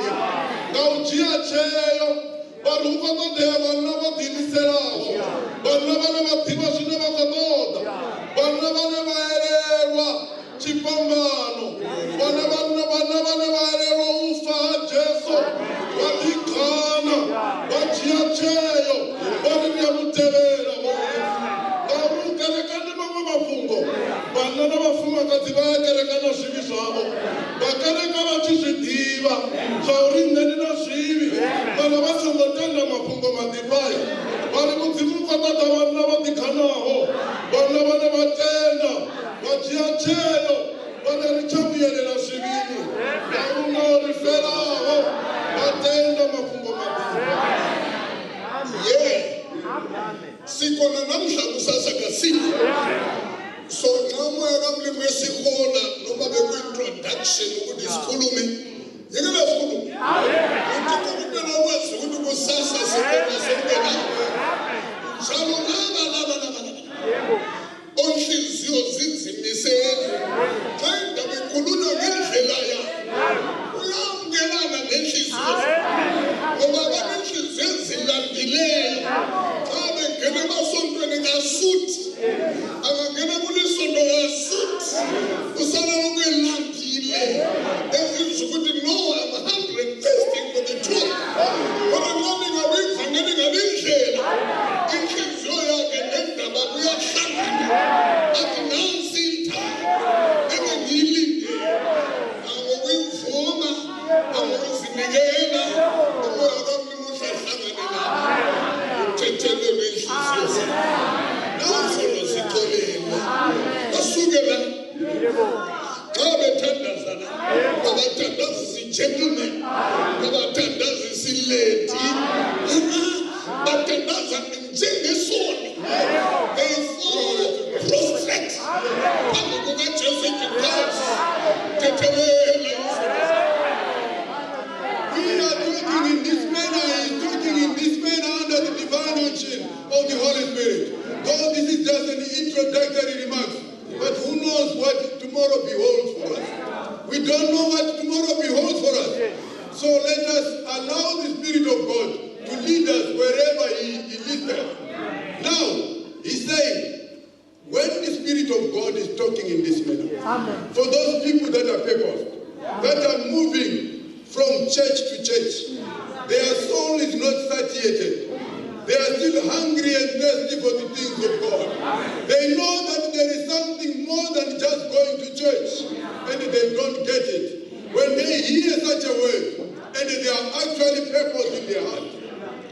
ngaujiya cheyo Baruka tadea bana badimiseraho. Bana bana badimashine bakatoda. Bana bana baererwa chipambano. Bana baererwa ufa Jesu. Badikana. Bachiacheyo. Badibia mutevera. Baruka rekane mama mafungo. Bana na mafuma katibaya kerekana shivi swabo. Bakareka bachizidiva. Saurinne nina shivi. Bana basongotenda mafungo madibaya. Bana mutimuka tata bana badikanaho. Bana batenda. Bachiacheyo. Bana richabuye na shivini. Bauna riferaho. Batenda mafungo madibaya. Yeah. Sikona namhla kusasa kasini. So namo yakamli mwesikona noma beku introduction ukuthi sikhulume. Yekela sikhulume. Ukukhuluma nokwazi ukuthi kusasa sikona sonke la. Njalo laba. Onhliziyo zinzimisele. Xa indabe ikhuluma ngendlela yakhe. Uyamkelana nenhliziyo. Ngoba banenhliziyo ezilambileyo. Xa bengena emasontweni kasuthi. Angangena kulisonto kasuthi. Usala lokuyilambile. Ezinza ukuthi no, I'm 100% for the truth. Kodwa nami ngabengene ngabendlela. Inhliziyo yakhe nendaba kuyahlangana. Athi nansi ithanda. Engengiyilinde. Angokuyivuma. Angokuzinikela. Umoya kaMnumzane uhlangane nami. Uthethelelwe inhliziyo. Nansono zitholelwe. Basuke la. Xa bethandazana. Abathandazi si-gentlemen. Abathandazi si-lady. Bathandaza njengesoni. They fall prostrate. Phambi kukaJesu ethi Nkosi, thethelele. We are talking in this manner, under the divine unction of the Holy Spirit. Though this is just an introductory remarks, but who knows what tomorrow beholds for us? We don't know what tomorrow beholds for us. So let us allow the Spirit of God to lead us wherever He leads us. Now, He's saying, when the Spirit of God is talking in this manner, for those people that are purposed, that are moving from church to church, their soul is not satiated. They are still hungry and thirsty for the things of God. They know that there is something more than just going to church, and they don't get it. When they hear such a word, and they are actually purpose in their heart,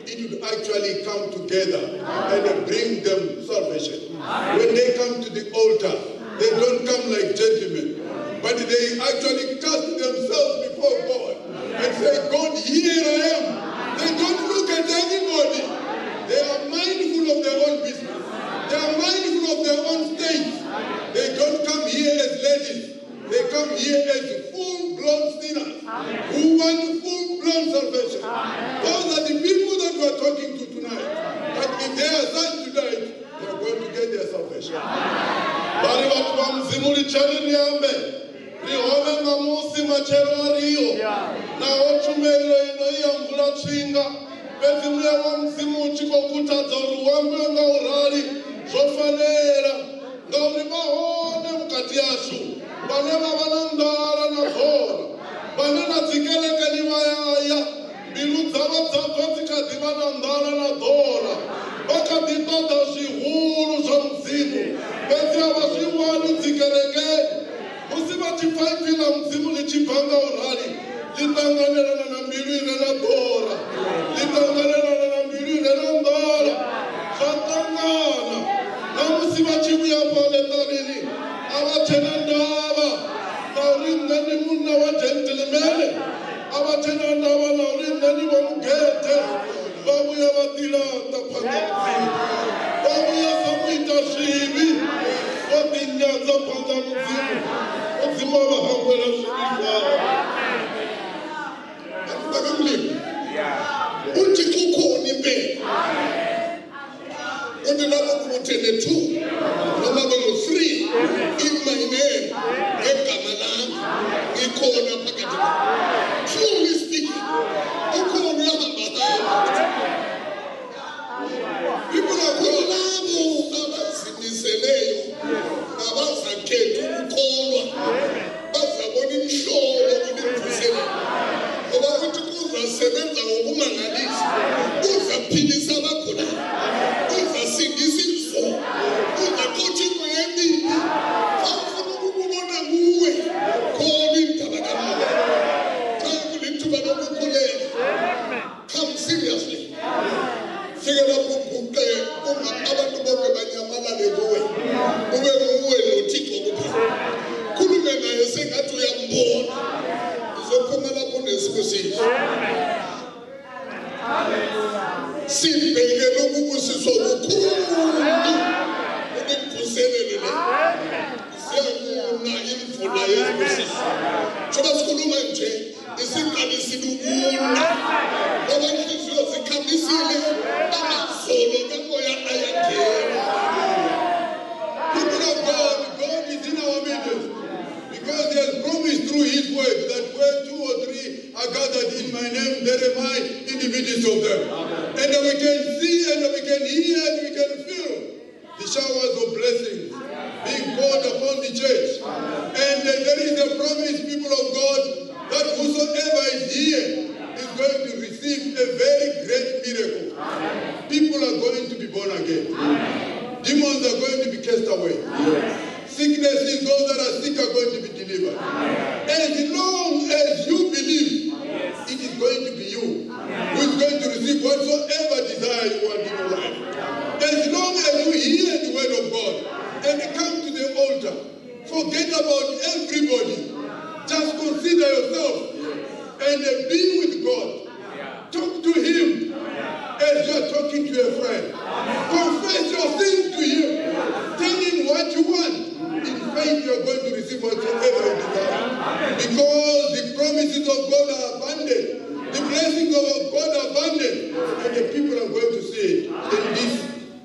it would actually come together and bring them salvation. When they come to the altar, they don't come like gentlemen, but they actually cast themselves before God and say, God, here I am. They don't look at anybody. They are mindful of their own business. They are mindful of their own state. They don't come here as ladies. They come here as full-blown sinners who want full-blown salvation. Those are the people that we are talking to tonight. But if they are such tonight, they are going to get their salvation. Bari watu wa mzimu lichani niambe. Rihove ngamusi machero ariyo. Na ochumelo ino iya mvula chinga. Bezimu ya wa mzimu uchiko kutaza uruwambe nga urari. Zofanera. Nga uribahone mkatiashu. Banema banandara na zora. Banena zikeleke ni mayaya. Bilu zaba zapati kadiba nandara na dora. Baka ditota shihuru za mzimu. Bezi abashiwani zikeleke. Usiba chifaifi na mzimu lichipanga urari. Litanganera na mbilu irena dora. Litanganera na mbilu irena ndara. Shatangana. Na musiba chibu ya pale tarini. Abatena ndaba. Naurineni muna wa gentlemen. Abatena ndaba naurineni wa mugete. Babu ya batila tapanga. Babu ya samuita shibi. Watinyaza panga mzimu. Mzimu wa hangwela shibishwa. Bakamlimu. Unti kuko ni mbe. Unti nabo kumutene 2. Noma belo 3. In my name. Ekamalanga. Ikona pakati. Truly speaking. Ikona hamba. sengathi uyambona uzophuma lapho nesibusisho sibheke lokubusiswa okukhulu ukuvuselele le siyakuna imvula yezibusisho njengoba sikhuluma nje isiqalisile ukuna ngoba inhliziyo zikhamisile amazolo kamoya ayangena. People of God, God is in our midst because He has promised through His word that where 2 or 3 are gathered in my name, there am I in the midst of them. And we can see and we can hear and we can feel the showers of blessings being poured upon the church. And there is a promise, people of God, that whosoever is here is going to receive a very great miracle. People are going to be born again. Demons are going to be cast away. Sicknesses, those that are sick are going to be delivered. As long as you believe, it is going to be you who is going to receive whatsoever desire you want in your life. As long as you hear the word of God and come to the altar, forget about everybody. Just consider yourself and be with God. Talk to Him as you are talking to a friend. Confess your sins to Him. Tell Him what you want. In faith, you are going to receive whatsoever you desire. Because the promises of God are abundant. The blessings of God are abundant. And the people are going to see it in this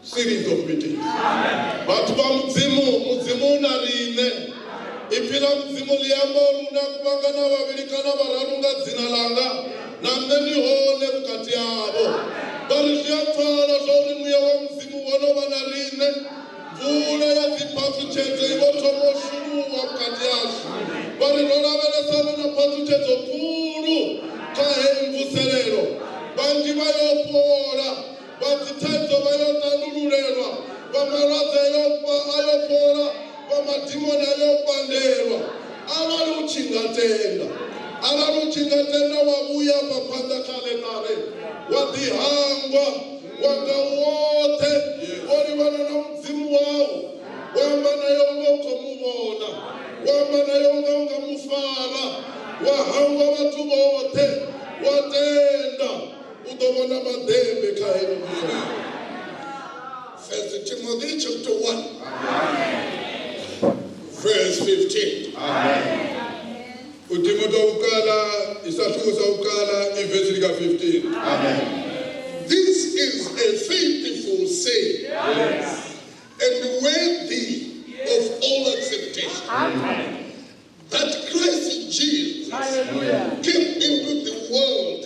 series of meetings. Ipila mzimu liyambo luna kubangana wabilikana bararunga dzina langa namdeni hone mkati yabo barishiyatwala zoni muya wa mzimu wono banarine vula ya zipatu chezo ibotomo shuru wa mkati yashi barilola vele sana na patu chezo kuru kahe mvuselero banji bayopora batitezo bayonanululelwa bamaraze ayopora Bamadimona yopandelwa alaluchingatenda wabuya papanda kalenare wadihangwa wakawote waliwana na mzimu wao wambana yonga ukamubona wambana yonga ungamufara wahangwa watu bote watenda utomona madembe kaeni. 1 Timothy chapter 1. Verse 15. This is a faithful saying and worthy of all acceptation. That Christ Jesus came into the world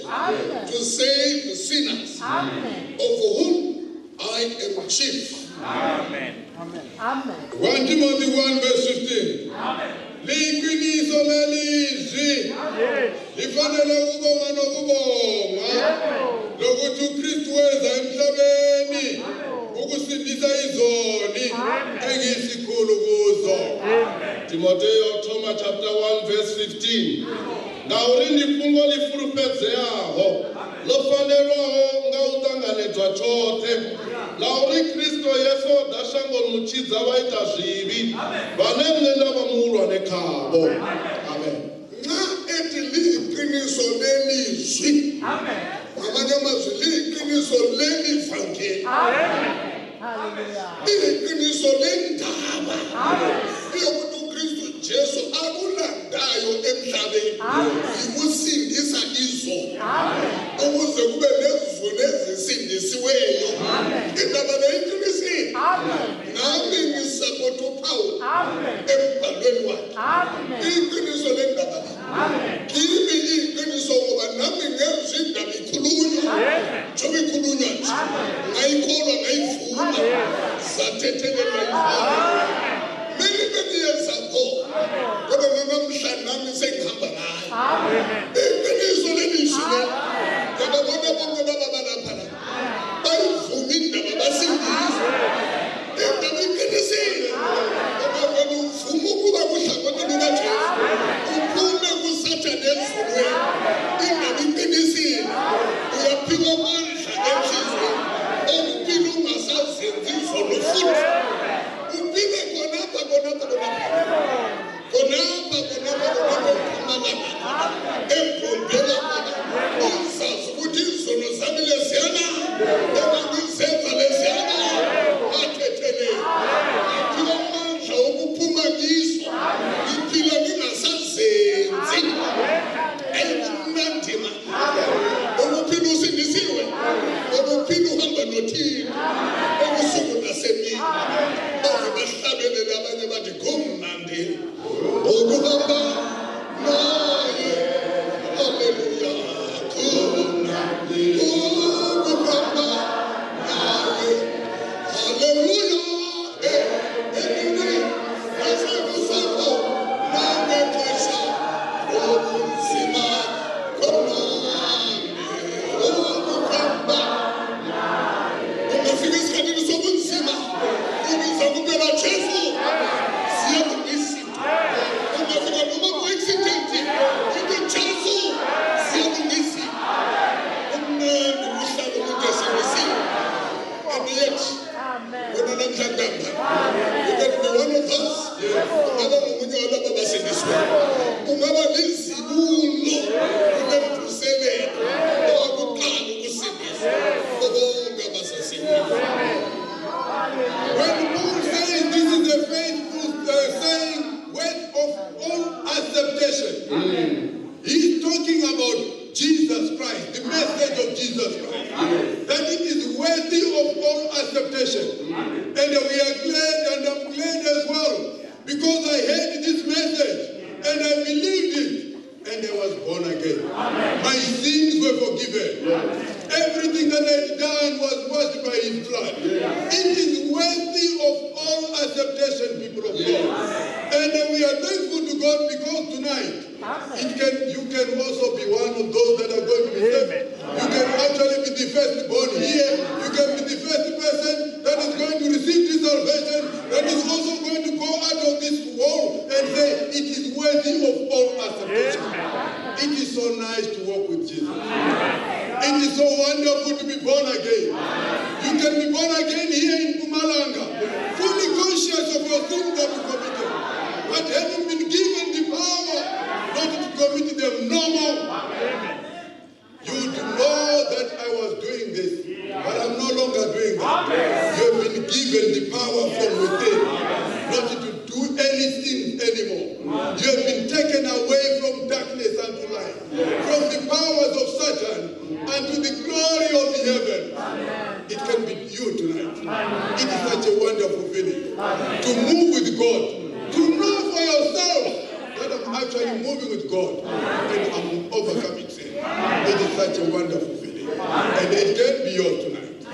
to save sinners, of whom I am chief. Amen. 1 Timothy 1 verse 15. Liqiniso lelizwi lifanele ukubonga nokubonga lokuthi uKristu weza emhlabeni ukusindisa izoni engisikhulu kuzo. Timotheo Thoma chapter 1 verse 15. Ngauri fungo lifurupedzeaho lofanelwaho nga utanganedzwa chote lauri Kristo Yesu dashango muchidza vaita zvivi vane mnenda vamuulwa nekavo. Amen. Nxa ethi liqiniso lelizwi ngamanye amazwi liqiniso lelivangeli liqiniso lendaba yokuthi uKristu Jesu akulandayo emhlabeni yikusindisa izoni ukuze kube lezizoni ezisindisiweyo. Indaba leyiqinisile nami ngisapota uPaul embhalweni wakhe iqiniso lendaba kimi iqiniso ngoba nami ngezwi indaba ikhulunywa njengoba ikhulunywa nje ngayikholwa ngayivuma sathethelelwa yivalo. Many years ago, kodwa namhlanje nami sengihamba ngayo iqiniso lelizwi ngoba bona bonke baba lapha bayivuma indaba basindiswa indaba iqinisile ngoba wena uvuma ukuba kuhlangotheni lukaJesu uphume kusathane ezulwini. Indaba iqinisile uyaphiwa amandla enhliziyweni okuphila ungasazenzi izono futhi uphile khonapha acceptation. He's talking about Jesus Christ, the message of Jesus Christ, that it is worthy of all acceptation. And we are glad, and I'm glad as well, because I heard this message and I believed it. And I was born again. My sins were forgiven. Everything that I had done was washed by His blood. It is worthy of all acceptation, people of God. And we are thankful to God because tonight, you can also be one of those that are going to be saved. You can actually be the firstborn here. You can be the first person that is going to receive this salvation, that is also going to go out of this world and say, it is worthy of all acceptation. It is so nice to walk with Jesus. It is so wonderful to be born again. You can be born again here in Mpumalanga, fully conscious of your sins that you committed, but having been given the power not to commit them no more. You would know that I was doing this, but I'm no longer doing that. You have been given the power from within, not to do any sin anymore. You have been taken away from darkness unto light, from the powers of Satan unto the glory of the heaven. It can be you tonight. It is such a wonderful feeling to move with God, to know for yourself that I'm actually moving with God and I'm overcoming sin. It is such a wonderful feeling, and it can be yours tonight.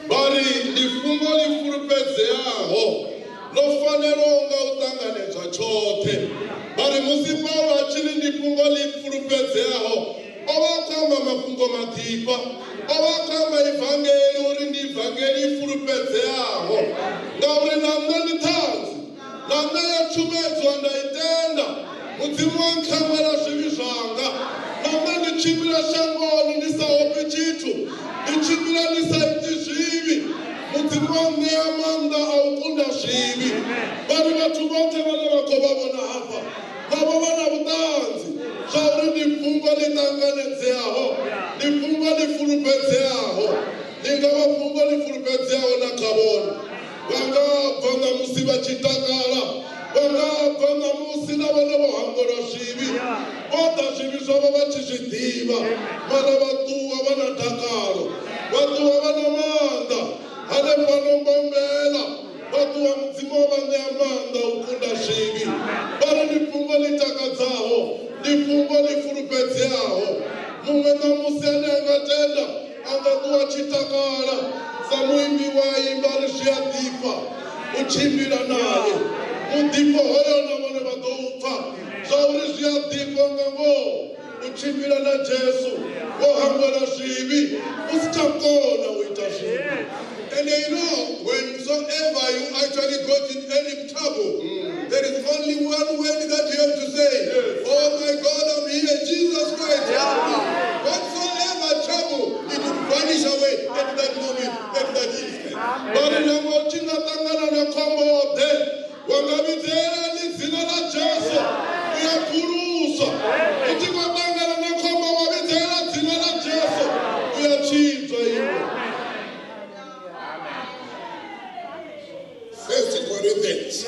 Bari lifungo lifurupedzeaho lofanelo nga utanganedzwa chote. Bari musi Paulo achili lifungo lifurupedzeaho ovakamba mafungo matipa, ovakamba ivhangeli uri ndi ivhangeli ifurupedzeaho ngauri namne ndithanzi, namne yachumedzwa ndaitenda, mudzimu wankamwera zvivi zvanga, namne ndichimbira shangoni ndisahopi chitu, ndichimbira ndisaiti zvivi, mudzimu wangu amanda aukunda zvivi. Vari vathu vote vane vakobavona hapa vavo vana vutanzi zvauri ndipfungwa litanganedzeaho, ndipfungwa lifurupedzeaho, lingava pfungwa lifurupedzeaho nakavona. Vangabva namusi vachitakala, vangabva namusi navana vohangora zvivi, voda zvivi zvavo vachizvidiva. Vana vatuwa vana dakaro, vatuwa vana manda, hane pano Mbombela, vatuwa mudzimu vane amanda ukunda zvivi. Vari ndipfungwa litakadzaho, ndipfungwa lifurupedzeaho. Mumwe namusi ane angatenda angatuwa chitakala, samuimbi waimba rizviadifa, uchimbira naye mudipo hoyo navone vadoufa. Zvauri zviadifa ngango uchimbira naJesu, wohangwera zvivi, usichakona uita zvivi. And you know, whensoever you actually got in any trouble, there is only one word that you have to say. Oh my God, I'm here, Jesus Christ, help me. Whatsoever trouble, it will vanish away at that moment, at that instant. Bari nango chingatangana nekhomode, wangavidzera nezina raJesu, uyapurusa. Uchingatangana nekhombo wavidzera zina raJesu, uyachinjwa iwe. 1 Corinthians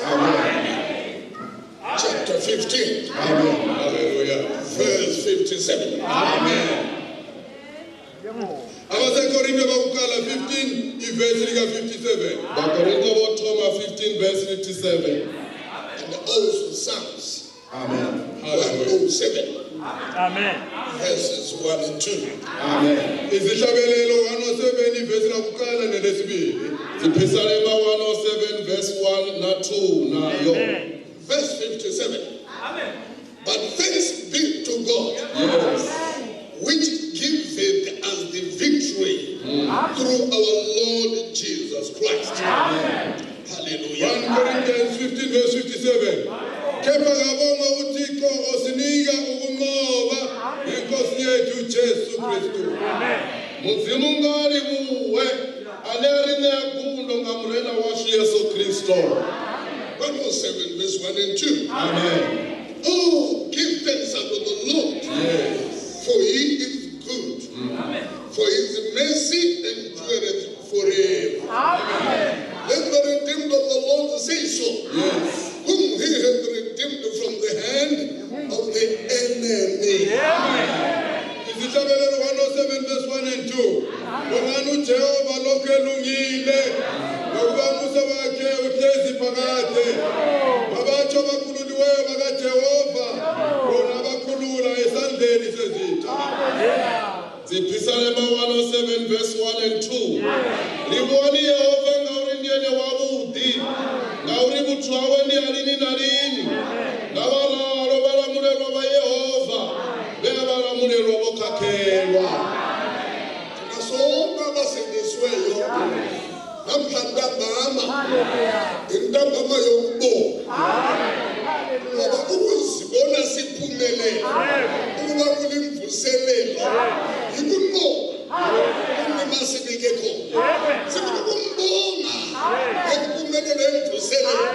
chapter 15, Hallelujah. verse 57. Abasekorinte bakukala 15 ivesi lika 57. Bakorinte vothoma 15 verse 57. And also Psalms Amen. 107, Amen. verses 1 and 2. Amen. Izihlabelelo 107 ivesi lakukala nelesibili. Ziphisalema 107 verse 1 na 2 nayo. Verse 57. But thanks be to God, which giveth us the victory through our Lord Jesus Christ. Hallelujah. 1 Corinthians 15 verse 57. Kepha ngabonga uThixo osinika ukunqoba ngenkosi yethu Jesu Kristu. Mudzimu ngari muwe aleri negundo ngamurena washu Yesu Kristo. 107 verse 1 and 2. Amen. Oh, give thanks unto the Lord, for he is good, for his mercy endureth forever. Let the redeemed of the Lord say so, whom he hath redeemed from the hand uJehova lokho elungile ngokuba umusa wakhe uhlezi phakade abatsho abakhululiweyo bakaJehova bona abakhulula esandleni sezitha. Psalm 107 verse 1 and 2. Liboni Yehova ngaurindele wabudi. Ngauri butwawe ndi alini nalini. Ngabalalo balamulelwa ba Yehova. Bebalamulelwa bokhakelwa. Nasonga basindisweyo. Namhlanje mama. Intambama yokubo. Ngoba ukuzibona siphumelele. Ukuba kulimvuselelo. Yikumo. Kunimasinikeko. Sikumbonga. Ekuphumelele emvuselelo.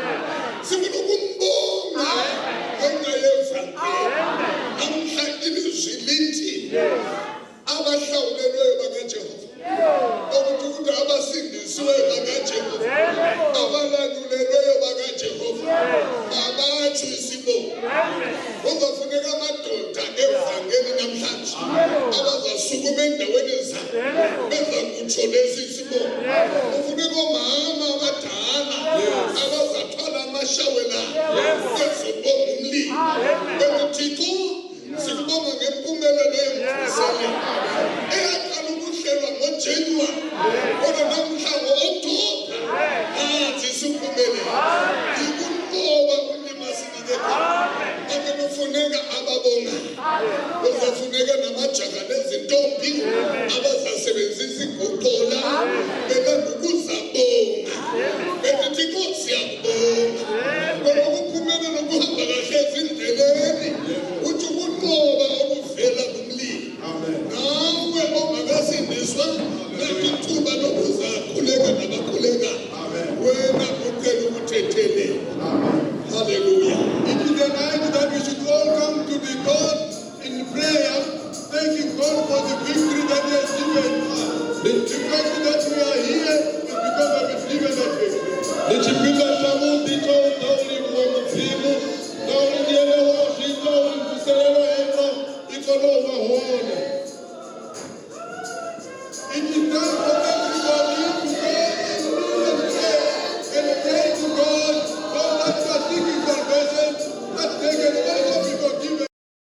Sikumbonga. Ngayevanga. Namhlanje ilizwilithi. Abahlawulelweyo bakaJehova. Ukuthi abasindisiweyo bakaJehova. Abalanyulelweyo bakaJehova. Abathi isibongo. Kuzofuneka amadoda evangeli namhlanje. Abazasukuma endaweni zabo. Beza kutsho lesi isibongo. Kufuneka omama abadala. Abazathwala amashawela. Bezobonga umlilo. Bezithixo sikubonga ngempumelelo yemvuselelo. Eyaqala ukuhlelwa ngoJanuwari. Kodwa namhla ngo-Okthoba. Nathi siphumelele. Yikunqoba kunimasinikeko. Kufuneka ababonga. Kuzafuneka namajaha nezintombi abazasebenzisa iguqola